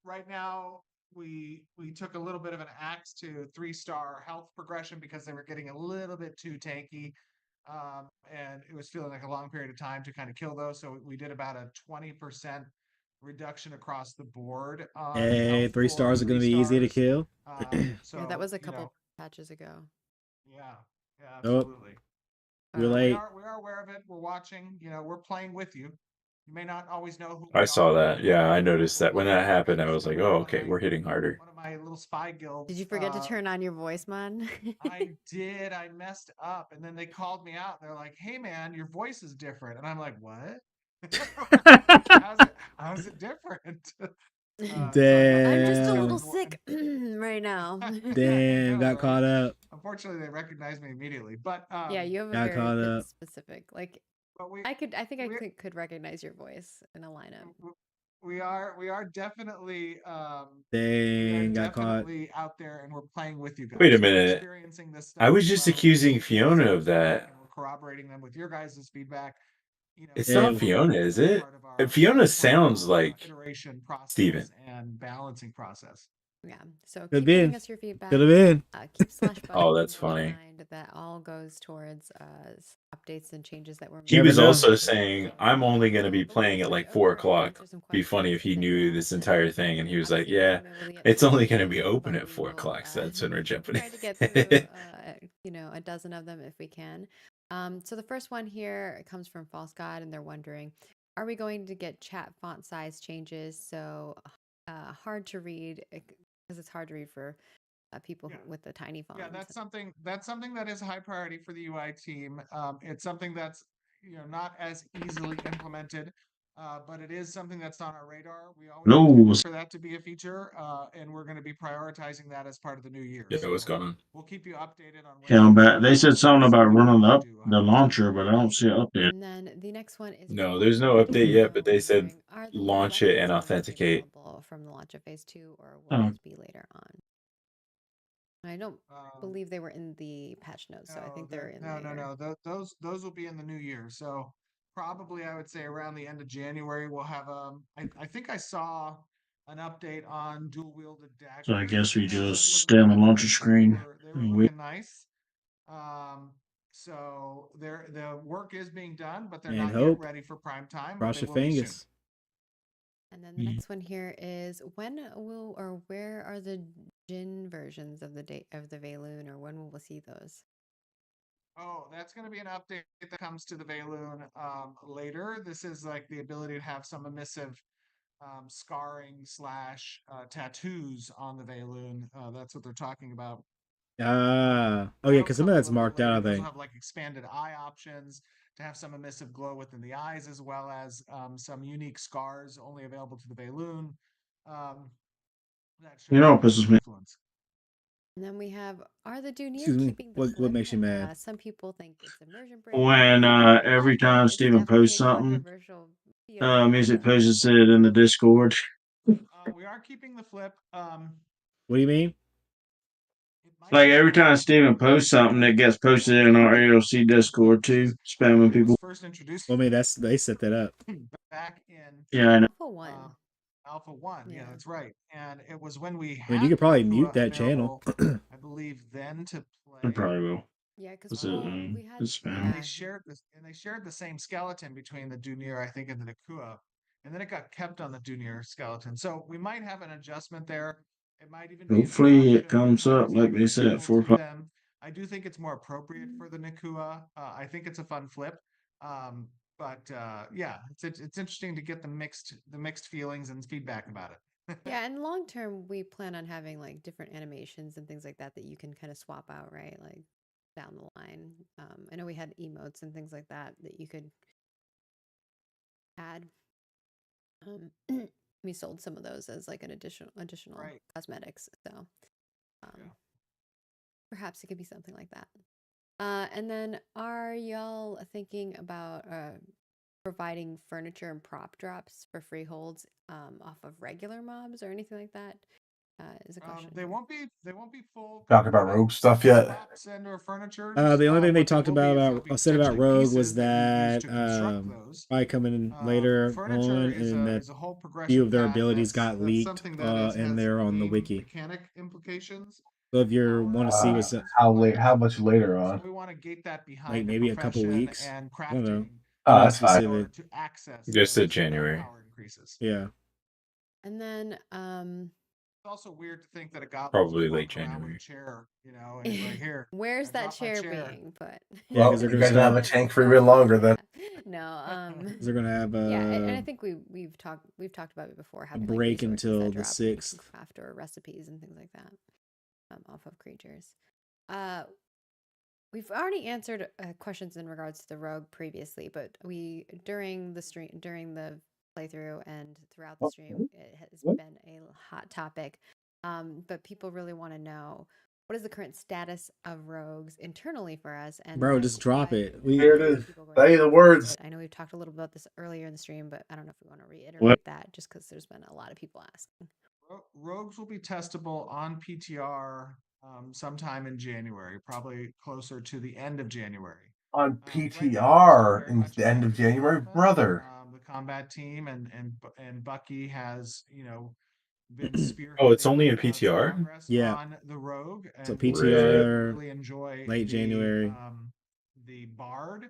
Right now, we took a little bit of an axe to 3-star health progression because they were getting a little bit too tanky, and it was feeling like a long period of time to kind of kill those. So we did about a 20% reduction across the board. Hey, 3 stars are going to be easy to kill. So yeah, that was a you couple know, patches ago. yeah, Oh, absolutely. we're late. We are aware of it. We're watching. You know, we're playing with you. You may not always know who I we saw are. that. Yeah, I noticed that when that happened. I was like, oh, okay, we're hitting harder. One of my little spy guilds. Did you forget to turn on your voice, man? I did. I messed up, and then they called me out. They're like, "Hey, man, your voice is different," and I'm like, "What? how's it different?" Damn. I'm just a little sick right now. Damn, got caught up. Unfortunately, they recognized me immediately, but yeah, you have a got very caught good up. specific. Like, I think I could recognize your voice in a lineup. We are definitely Dang, got caught. definitely out there, and we're playing with you guys. Wait a We're minute. experiencing this stuff I was as just well. accusing Fiona of that. And we're corroborating them with your guys' feedback. You know, It's not Fiona, is it? Fiona sounds like iteration process Steven. and balancing process. Yeah. So Could keep have giving been. us your feedback. Could have been. Keep slash Oh, button that's in funny. mind. That all goes towards updates and changes that we're He making. Never was know. also saying, I'm only going to be But we'll playing at try like to 4 overall o'clock. answer some Be funny if questions he that knew you this asked, and entire thing. And he was like, obviously we yeah, won't be able to get it's to only every going to be question, open but at we 4 will o'clock. So that's when we're jumping try to get through a dozen of them if we can. So the first one here comes from False God, and they're wondering, are we going to get chat font size changes? So hard to read because it's hard to read for people with the tiny fonts. Yeah, that's something that is a high priority for the UI team. It's something that's not as easily implemented, but it is something that's on our radar. We always No. for that to be a feature, and we're going to be prioritizing that as part of the new year. Yeah, what's going on? We'll keep you updated on. Yeah, I'm back. They said something about running up the launcher, but I don't see it update. And then the next one is No, there's no update yet, but they said launch it and authenticate. from the launch of phase 2, or will Oh. those be later on? I don't believe they were in the patch notes, so I think they're in later. No. Those will be in the new year. So probably I would say around the end of January we'll have I think I saw an update on dual wielded daggers. So I guess we just stay on the launcher screen. They were looking nice. So the work is being done, but they're not yet ready for prime time. Cross But they your will be soon. fingers. And then the next one here is, when will or where are the Jin versions of the Valoon, or when will we see those? Oh, that's going to be an update that comes to the Valoon later. This is like the ability to have some emissive scarring / tattoos on the Valoon. That's what they're talking about. Oh yeah, because some of that's marked out, I Those think. will have like expanded eye options to have some emissive glow within the eyes, as well as some unique scars only available to the Valoon. Pisses me. And then we have, are the Dunir Excuse me. keeping the What flip? makes you mad? Some people think it's immersion break. When every time Steven posts something, Music posts it in the Discord. We are keeping the flip. What do you mean? Like every time Steven posts something, it gets posted in our AOC Discord too, spamming people. First introduced. Well, I mean, they set that up. Back in Yeah, I know. Alpha 1. Yeah, that's right. And it was when we had I mean, you could probably mute that available, channel. I believe then to play. I probably will. Yeah, because we had and they shared this, and they shared the same skeleton between the Dunir, I think, and the Nakua, and then it got kept on the Dunir skeleton. So we might have an adjustment there. It might even be Hopefully it comes up like they said at 4 o'clock. I do think it's more appropriate for the Nakua. I think it's a fun flip. But yeah, it's interesting to get the mixed feelings and feedback about it. Yeah, and long term, we plan on having like different animations and things like that you can kind of swap out, right? Like down the line. I know we had emotes and things like that you could add. We sold some of those as like an additional cosmetics. So perhaps it could be something like that. And then are y'all thinking about providing furniture and prop drops for freeholds off of regular mobs or anything like that? Is a question. They won't be full. Talk about rogue stuff yet? The only thing they talked about said about rogue was that probably coming later on, and that a few of their abilities got leaked, and they're on the wiki. Mechanic implications. So if you want to see what's how much later on? We want to gate that behind like maybe a couple weeks. and I don't know. crafting. That's fine. To access Just said those, January. power increases. Yeah. And then It's also weird to think that a goblin Probably late with a January. chair, and he's like, here. Where's I that dropped my chair chair. being put? Well, they're you gonna guys have a tank for even longer then. No, they're gonna have yeah, and I think we've talked about it before. Having break like until that the drop that you can 6th. craft or recipes and things like that off of creatures. We've already answered questions in regards to the rogue previously, but during the playthrough and throughout the stream, it has been a hot topic. But people really want to know, what is the current status of rogues internally for us? And Bro, like, just drop it. Here it is. Say the words. I know we've talked a little about this earlier in the stream, but I don't know if we want to reiterate that just because there's been a lot of people asking. Rogues will be testable on PTR sometime in January, probably closer to the end of January. On PTR in the end of January, brother. The combat team and Bucky has been Oh, it's spearheading only in the PTR? progress Yeah. on the Rogue, So and PTR really enjoy late January. the Bard.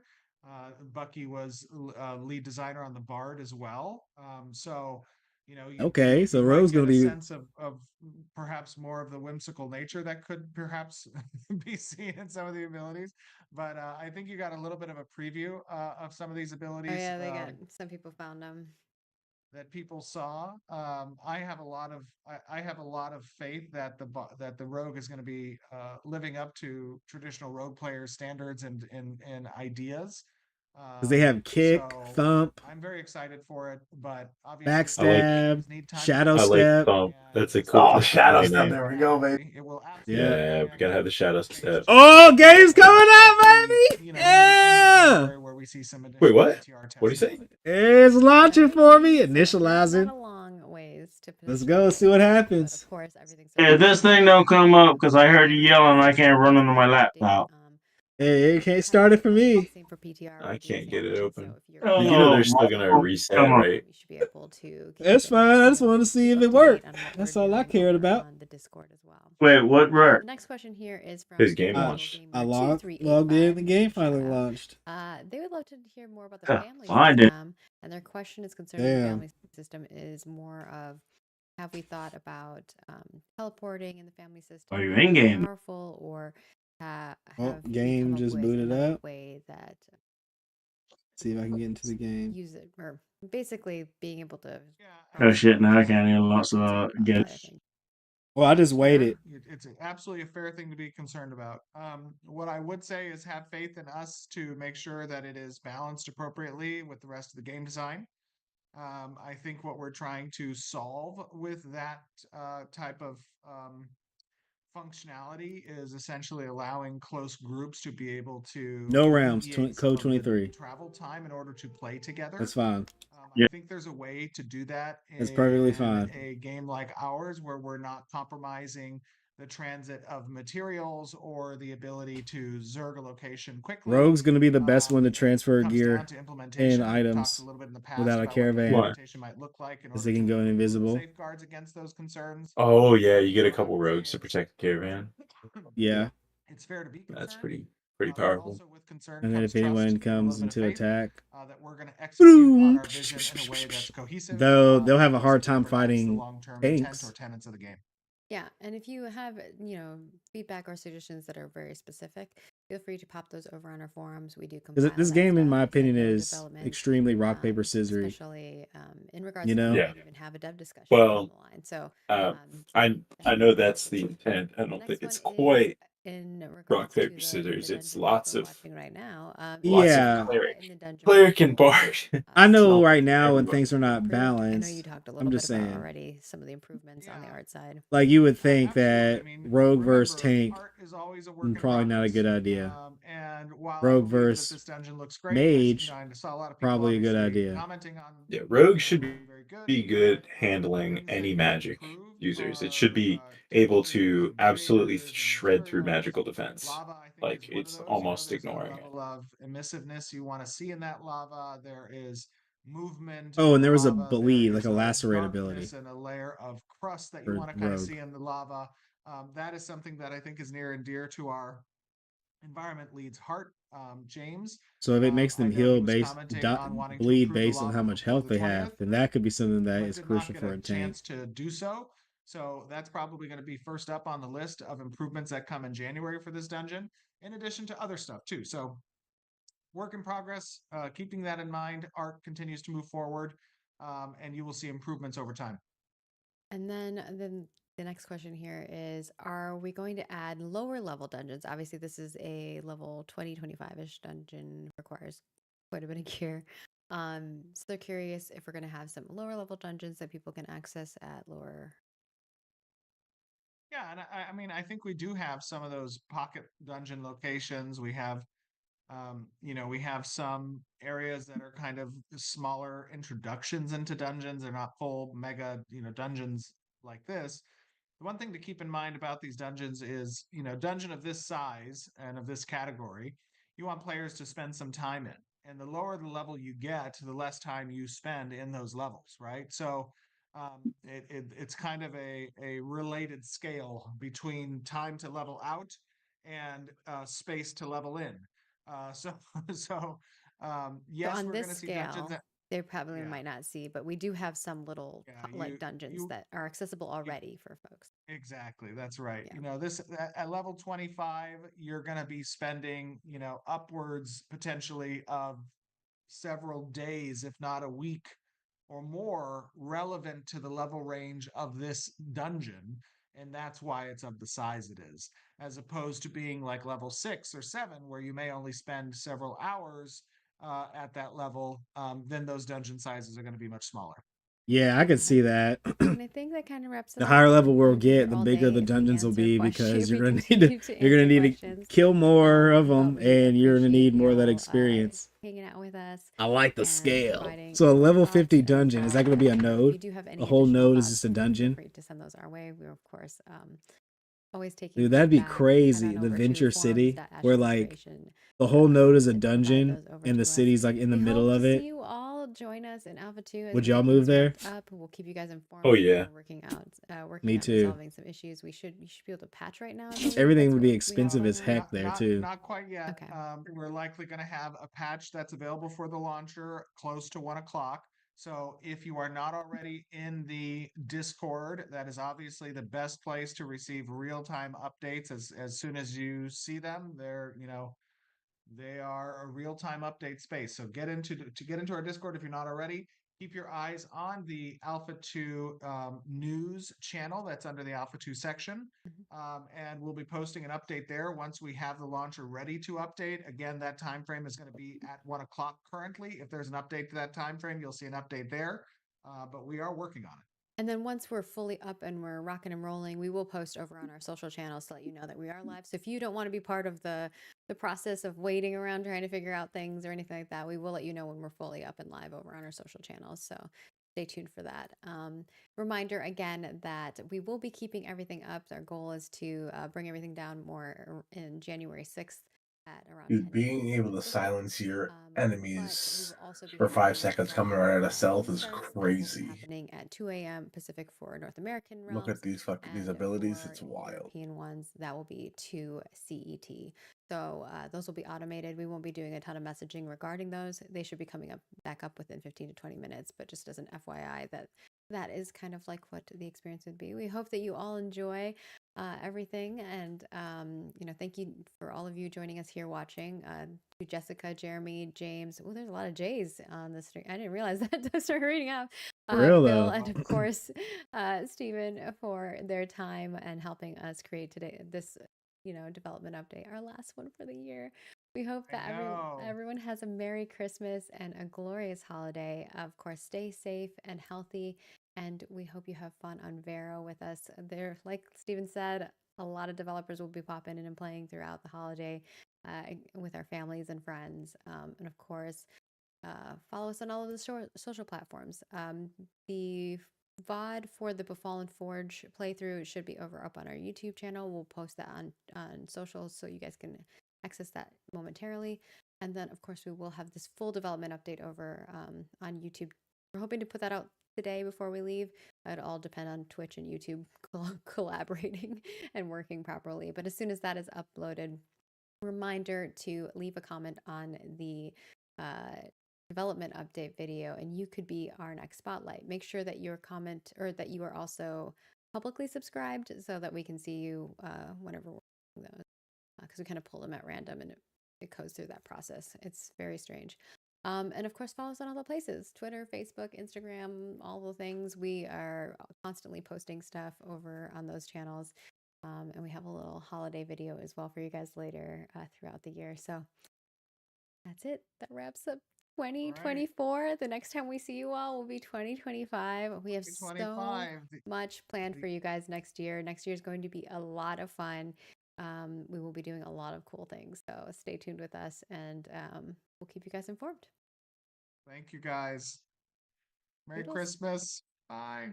Bucky was lead designer on the Bard as well. So you know, Okay, so you might Rogue's get gonna a be sense of perhaps more of the whimsical nature that could perhaps be seen in some of the abilities. But I think you got a little bit of a preview of some of these Oh abilities. yeah, they got some people found them. That people saw. I have a lot of I have a lot of faith that the Rogue is going to be living up to traditional Rogue player standards and ideas. because they have kick, So thump, I'm very excited for it, but obviously backstab, need time to shadow I like step. Thump. That's a cool Oh, thing to shadow play step. name. There we go, baby. it will Yeah, we gotta have the Shadow Step. Oh, game's coming out, baby! you know, near the end of Yeah! January where we see some additional Wait, what? PTR What do you say? testing. It's launching for me, Not initializing. a long ways to Let's potentially go see what but happens. of course everything's Yeah, this thing don't come up because I heard you yelling. I can't run into my laptop. Hey, it can't start it for me. same for PTR. I We do the can't same get it thing. open. So if you're But you know they're still Oh, gonna come reset, on. right? we should be able to keep That's it, fine. I just you know, want to see if up it to date worked. on what That's we're all I doing cared over about. on the Discord as well. Wait, what worked? The next question here is from His game Local launched. Gamer I logged in, 2385. the game Shout finally out. launched. They would love to hear more about the Yeah, family find it. system, and their question is concerning the Damn. family system is more of, have we thought about teleporting in the family system? Are you being in more game? Powerful, or have we game come up just with booted another up. way that See if I can get into the game. use it, or basically being able to Oh shit! Now I can't even launch the the same get. I think. Well, I just waited. It's absolutely a fair thing to be concerned about. What I would say is have faith in us to make sure that it is balanced appropriately with the rest of the game design. I think what we're trying to solve with that type of functionality is essentially allowing close groups to be able to No rounds. alleviate some Code of the 23. travel time in order to play together. That's fine. I think there's a way to do that That's perfectly in fine. a game like ours where we're not compromising the transit of materials or the ability to zerg a location quickly. Rogue's going to be the best one to transfer Comes gear down to implementation. and We've talked items a little bit in the past without a about what the caravan. implementation might look like in Because order they can to go improve invisible. safeguards against those concerns. Oh yeah, you get a couple rogues to protect the caravan. Yeah. It's fair to be concerned. That's pretty powerful. Also with concern And then comes if anyone trust and a comes little bit into of faith, attack, that we're going to execute on our vision in a way that's cohesive. they'll have a and hard basically time promotes the fighting long-term intent or tanks. tenets of the game. Yeah, and if you have, feedback or suggestions that are very specific, feel free to pop those over on our forums. We do compile Because this that game, in stuff my as they opinion, go is development, extremely rock, paper, scissors. especially in regards You to know? we Yeah. might even have a dev discussion Well, down the line. So I know that's the intent. I don't next think it's one is quite in regards rock to paper scissors. the It's dungeon that lots we're of watching right now. lots Yeah. of cleric, In the dungeon cleric and before, bard. I know Not right now when everybody. things are not improved. I know balanced. you talked a I'm little just bit about saying. already some of the improvements on the art side. Like you would think Absolutely. that I mean, rogue versus remember, tank, art is always a work in probably not a progress. good idea. And while Rogue I believe that versus this dungeon looks great, I, mage, I saw a lot of people probably a good obviously idea. commenting on Yeah, rogue should looking very good. be good handling Things that any could magic improve users. It are should be able temperature to and absolutely barriers and shred through materials. magical defense. Lava, I think, Like is one of it's those. almost There's a ignoring it. level of emissiveness you want to see in that lava. There is movement Oh, in and the there was a lava. There bleed, like is a a lacerate darkness ability and a layer of crust that you for want to kind of rogue. see in the lava. That is something that I think is near and dear to our environment lead's heart, James. So if it makes I them know he heal was based, commenting on wanting to bleed improve the based on lava how much before health the they 20th, have, then that could be something that but is did not crucial get for a a tank. chance to do so. So that's probably going to be first up on the list of improvements that come in January for this dungeon, in addition to other stuff too. So work in progress, keeping that in mind, art continues to move forward, and you will see improvements over time. And then the next question here is, are we going to add lower level dungeons? Obviously, this is a level 20, 25-ish dungeon, requires quite a bit of gear. So they're curious if we're going to have some lower level dungeons that people can access at lower. Yeah, and I mean, I think we do have some of those pocket dungeon locations. We have, we have some areas that are kind of smaller introductions into dungeons. They're not full mega, dungeons like this. The one thing to keep in mind about these dungeons is, dungeon of this size and of this category, you want players to spend some time in. And the lower the level you get, the less time you spend in those levels, right? So It's kind of a related scale between time to level out and space to level in. So so yes, on we're this going to see dungeons scale, that they probably yeah. might not see, but we do have some little like dungeons that are accessible already for folks. Exactly, that's right. Yeah. You know, this at level 25, you're going to be spending, you know, upwards potentially of several days, if not a week or more, relevant to the level range of this dungeon. And that's why it's of the size it is, as opposed to being like level 6 or 7, where you may only spend several hours at that level. Then those dungeon sizes are going to be much smaller. Yeah, I could see that. And I think that kind of wraps it The up. higher level we'll We'll be here get, the all bigger day the if we dungeons will answer be questions, because if you're we gonna need to continue to you're gonna answer need to questions. kill more of But them, we and you're gonna appreciate need more of that y'all experience. hanging out with us. I like the and scale. providing So a your level thoughts 50 and dungeon, is that gonna be a If node? you do have any A whole additional node is thoughts, just a feel dungeon? free to send those our way. We're of course always taking Dude, that'd be feedback. Head crazy. on The over to Venture City, where like forums.ashtransformation the whole node is a to provide dungeon those over and to the us. city's like in the We middle hope of to see it. you all join us in Alpha 2 as Would we y'all get move things there? ramped up. We'll keep you guys informed. Oh yeah. We're working out Me and too. resolving some issues. You should be able to patch right now. I believe. Everything That's would what be we have expensive going as on. heck there too. Not quite yet. Okay. We're likely going to have a patch that's available for the launcher close to 1 o'clock. So if you are not already in the Discord, that is obviously the best place to receive real-time updates as soon as you see them. They are a real-time update space. So get into our Discord if you're not already. Keep your eyes on the Alpha 2 news channel that's under the Alpha 2 section. And we'll be posting an update there once we have the launcher ready to update. Again, that time frame is going to be at 1 o'clock currently. If there's an update to that time frame, you'll see an update there. But we are working on it. And then once we're fully up and we're rocking and rolling, we will post over on our social channels to let you know that we are live. So if you don't want to be part of the process of waiting around trying to figure out things or anything like that, we will let you know when we're fully up and live over on our social channels. So stay tuned for that. Reminder again that we will be keeping everything up. Our goal is to bring everything down more in January 6th. At around Dude, 10 being able to Pacific. silence your But we enemies will also be for having 5 seconds coming right out of stealth is starts. That will be crazy. happening at 2 a.m. Pacific for North American realms. Look at these abilities, it's for wild. European ones, that will be 2 CET. So those will be automated. We won't be doing a ton of messaging regarding those. They should be coming back up within 15 to 20 minutes, but just as an FYI that is kind of like what the experience would be. We hope that you all enjoy everything, and thank you for all of you joining us here watching. To Jessica, Jeremy, James. Oh, there's a lot of J's on the stream. I didn't realize that. I started reading out. Real Bill, though. and of course, Stephen for their time and helping us create this development update, our last one for the year. We hope that everyone has a Merry Christmas and a glorious holiday. Of course, stay safe and healthy, and we hope you have fun on Vero with us. There, like Steven said, a lot of developers will be popping in and playing throughout the holiday with our families and friends. And of course, follow us on all of the social platforms. The VOD for the Befallen Forge playthrough should be up on our YouTube channel. We'll post that on socials so you guys can access that momentarily. And then, of course, we will have this full development update over on YouTube. We're hoping to put that out today before we leave. It'll all depend on Twitch and YouTube collaborating and working properly. But as soon as that is uploaded, reminder to leave a comment on the development update video, and you could be our next spotlight. Make sure that your comment or that you are also publicly subscribed so that we can see you whenever we're doing those, because we kind of pull them at random and it goes through that process. It's very strange. And of course, follow us on all the places: Twitter, Facebook, Instagram, all the things. We are constantly posting stuff over on those channels. And we have a little holiday video as well for you guys later throughout the year. So that's it. That wraps up 2024. Right. The next time we see you all will be 2025. We have so much planned for you guys next year. Next year is going to be a lot of fun. We will be doing a lot of cool things. So stay tuned with us, and we'll keep you guys informed. Thank you, guys. Merry Christmas. Bye.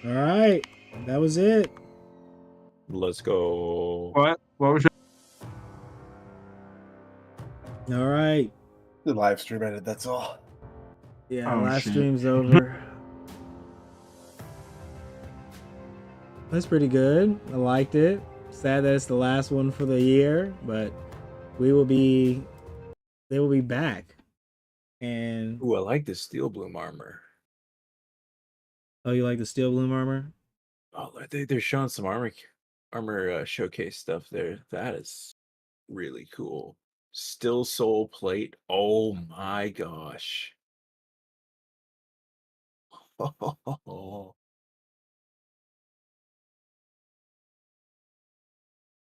All right, that was it. Let's go. What was it? All right. The live stream ended, that's all. Yeah, Oh, last shit. stream's over. That's pretty good. I liked it. Sad that it's the last one for the year, but they will be back. And Ooh, I like the steel bloom armor. oh, you like the steel bloom armor? Oh, they're showing some armor showcase stuff there. That is really cool. Still soul plate. Oh my gosh.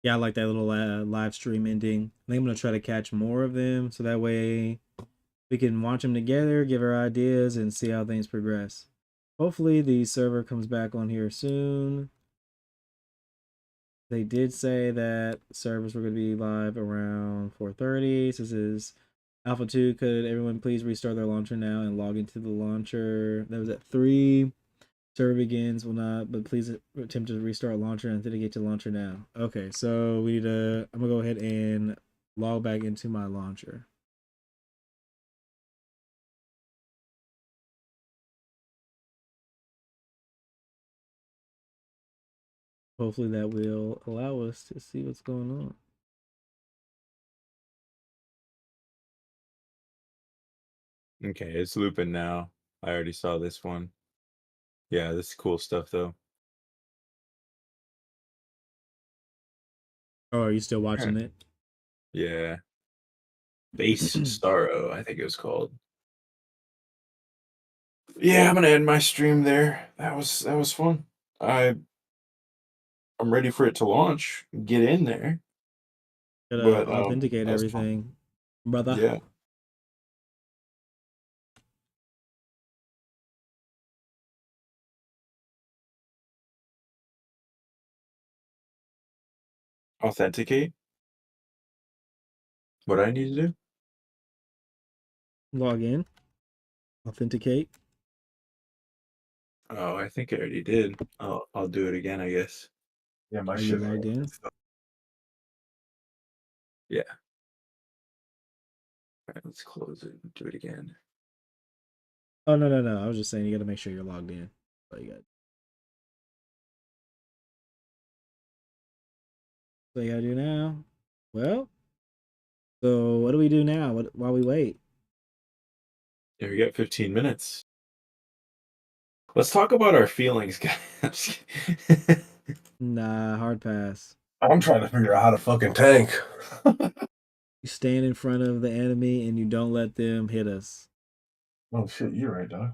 Yeah, I like that little live stream ending. I think I'm gonna try to catch more of them so that way we can watch them together, give our ideas, and see how things progress. Hopefully, the server comes back on here soon. They did say that servers were going to be live around 4:30. This is Alpha 2. Could everyone please restart their launcher now and log into the launcher? That was at 3. Server begins, will not, but please attempt to restart launcher and authenticate to launcher now. Okay, so we need to, I'm going to go ahead and log back into my launcher. Hopefully that will allow us to see what's going on. Okay, it's looping now. I already saw this one. Yeah, this is cool stuff though. Oh, are you still watching it? Yeah. Base Starro, I think it was called. Yeah, I'm gonna end my stream there. That was fun. I'm ready for it to launch. Get in there. Gotta But authenticate that was fun. everything, brother. Yeah. Authenticate? What I need to do? Log in, authenticate. Oh, I think I already did. I'll do it again, I guess. Yeah, my Are you shit. logged in? Yeah. All right, let's close it and do it again. Oh no! I was just saying you got to make sure you're logged in. Oh, you got. So you gotta do now. Well, so what do we do now? While we wait? Yeah, we got 15 minutes. Let's talk about our feelings, guys. Nah, hard pass. I'm trying to figure out how to fucking tank. You stand in front of the enemy and you don't let them hit us. Oh shit, you're right, dog.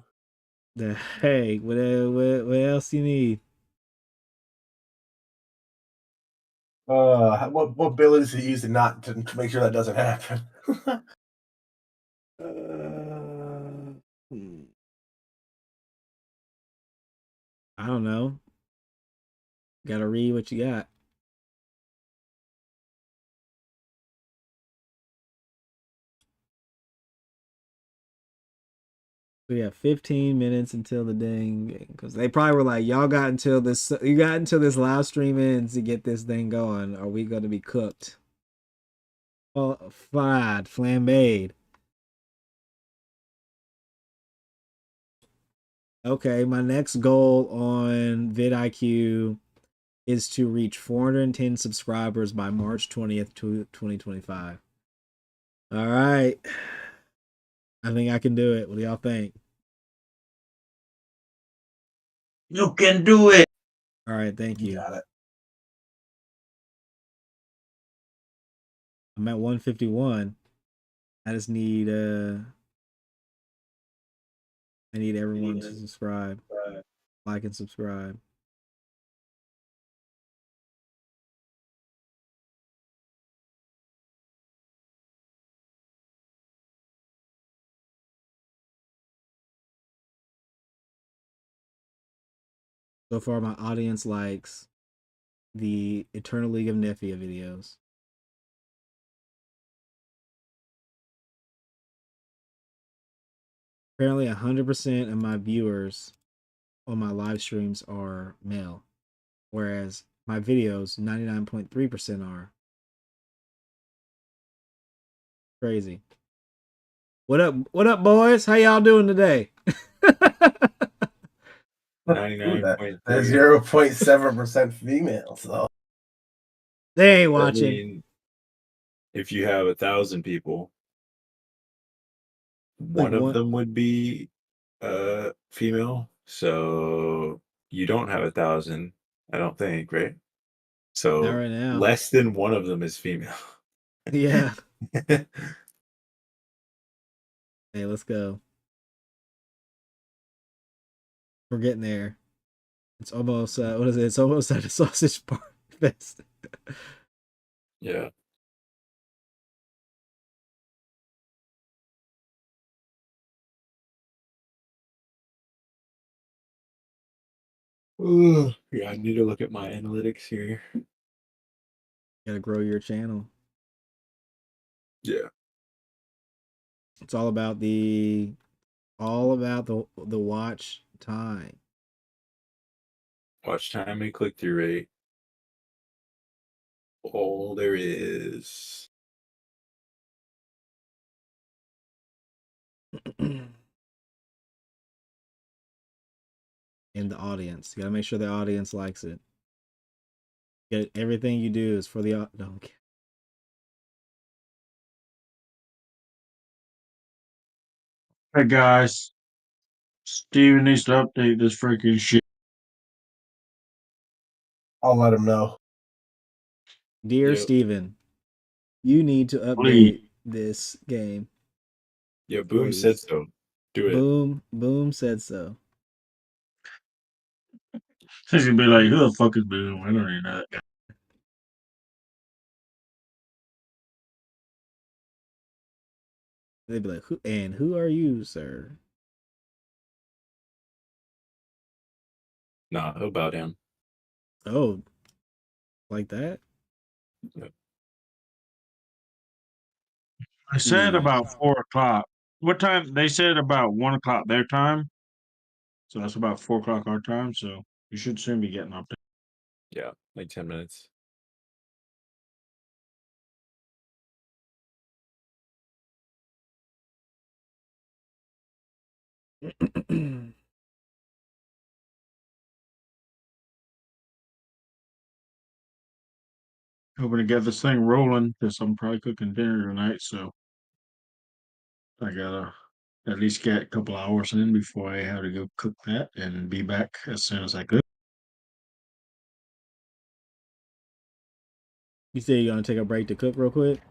Hey, what else you need? What abilities to use to make sure that doesn't happen? I don't know. Gotta read what you got. We have 15 minutes until the dang, because they probably were like, y'all got until this, you got until this live stream ends to get this thing going. Are we going to be cooked? Oh, fried, flambéed. Okay, my next goal on vidIQ is to reach 410 subscribers by March 20th, 2025. All right. I think I can do it. What do y'all think? You can do it. All right, thank you. Got it. I'm at 151. I just need I need everyone to subscribe. Like and subscribe. So far, my audience likes the Eternal League of Nefia videos. Apparently, 100% of my viewers on my live streams are male, whereas my videos, 99.3% are. Crazy. What up? What up, boys? How y'all doing today? 99.3. There's 0.7% female, so they ain't I watching. mean, if you have 1,000 people, one of them would be female. So you don't have 1,000, I don't think, right? So Not right now. less than one of them is female. Yeah. Hey, let's go. We're getting there. It's almost what is it? It's almost at a sausage bar fest. Yeah. Ugh. Yeah, I need to look at my analytics here. Gotta grow your channel. Yeah. It's all about the watch time. Watch time and click through rate. All there is. In the audience. You gotta make sure the audience likes it. Everything you do is for the no. Hey guys, Steven needs to update this freaking shit. I'll let him know. Dear Steven, you need to update Please. this game. Yeah, Boom Please. said so. Do it. Boom said so. He's gonna be like, who the fuck is Boom? I don't even know that guy. They'd be like, who are you, sir? Nah, he'll bow down. Oh, like that? Yep. I said about 4 o'clock. What time? They said about 1 o'clock their time. So that's about 4 o'clock our time. So you should soon be getting up there. Yeah, like 10 minutes. Hoping to get this thing rolling because I'm probably cooking dinner tonight. So I gotta at least get a couple hours in before I have to go cook that and be back as soon as I could. You say you're gonna take a break to cook real quick?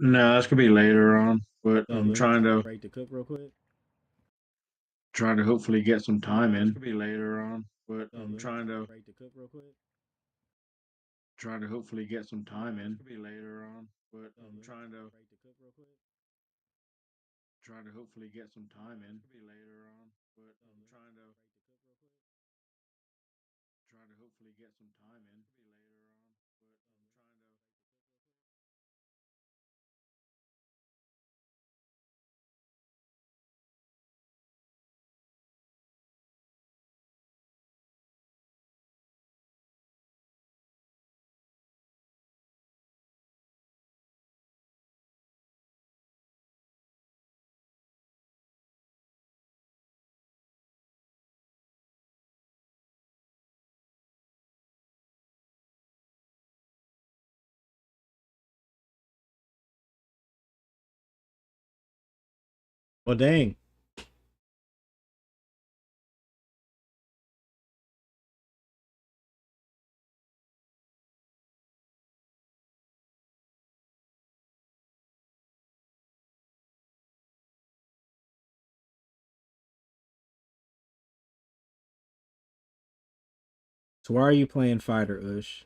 No, that's gonna be later on. But I'm trying to break to cook real quick. hopefully get some time in. It's gonna be later on, but I'm trying to break to cook real quick. hopefully get some time in. It's gonna be later on, but I'm trying to break to cook real quick. hopefully get some time in. It's gonna be later on, but I'm trying to hopefully get some time in. It's gonna be later on, but I'm trying to. Well, dang. So why are you playing fighter, Ush?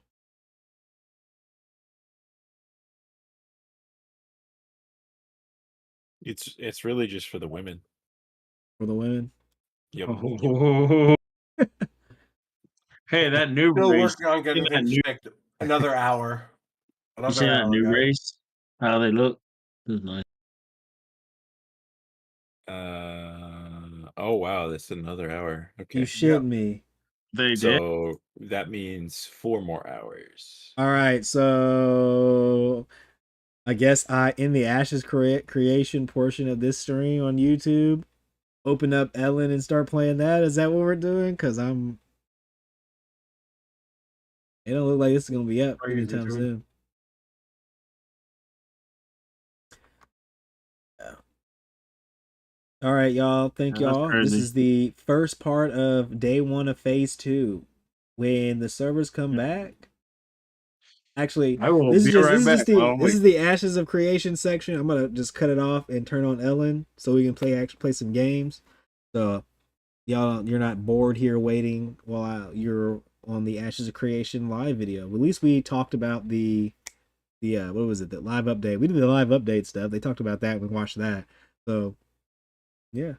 It's really just for the women. For the women? Yep. Hey, that new Still race. working on getting things checked. Another hour. You see that new race? How they look? This is nice. Oh wow, that's another hour. Okay. You shit me. They did. So that means 4 more hours. All right, so I guess I, in the Ashes creation portion of this stream on YouTube, open up Ellen and start playing that. Is that what we're doing? Because it don't look like this is gonna be up anytime soon. All right, y'all. Thank y'all. This is the first part of day 1 of phase 2. When the servers come back. Actually, this is the Ashes of Creation section. I'm gonna just cut it off and turn on Ellen so we can play some games. So you're not bored here waiting while you're on the Ashes of Creation live video. At least we talked about the what was it? The live update. We did the live update stuff. They talked about that. We watched that. So yeah.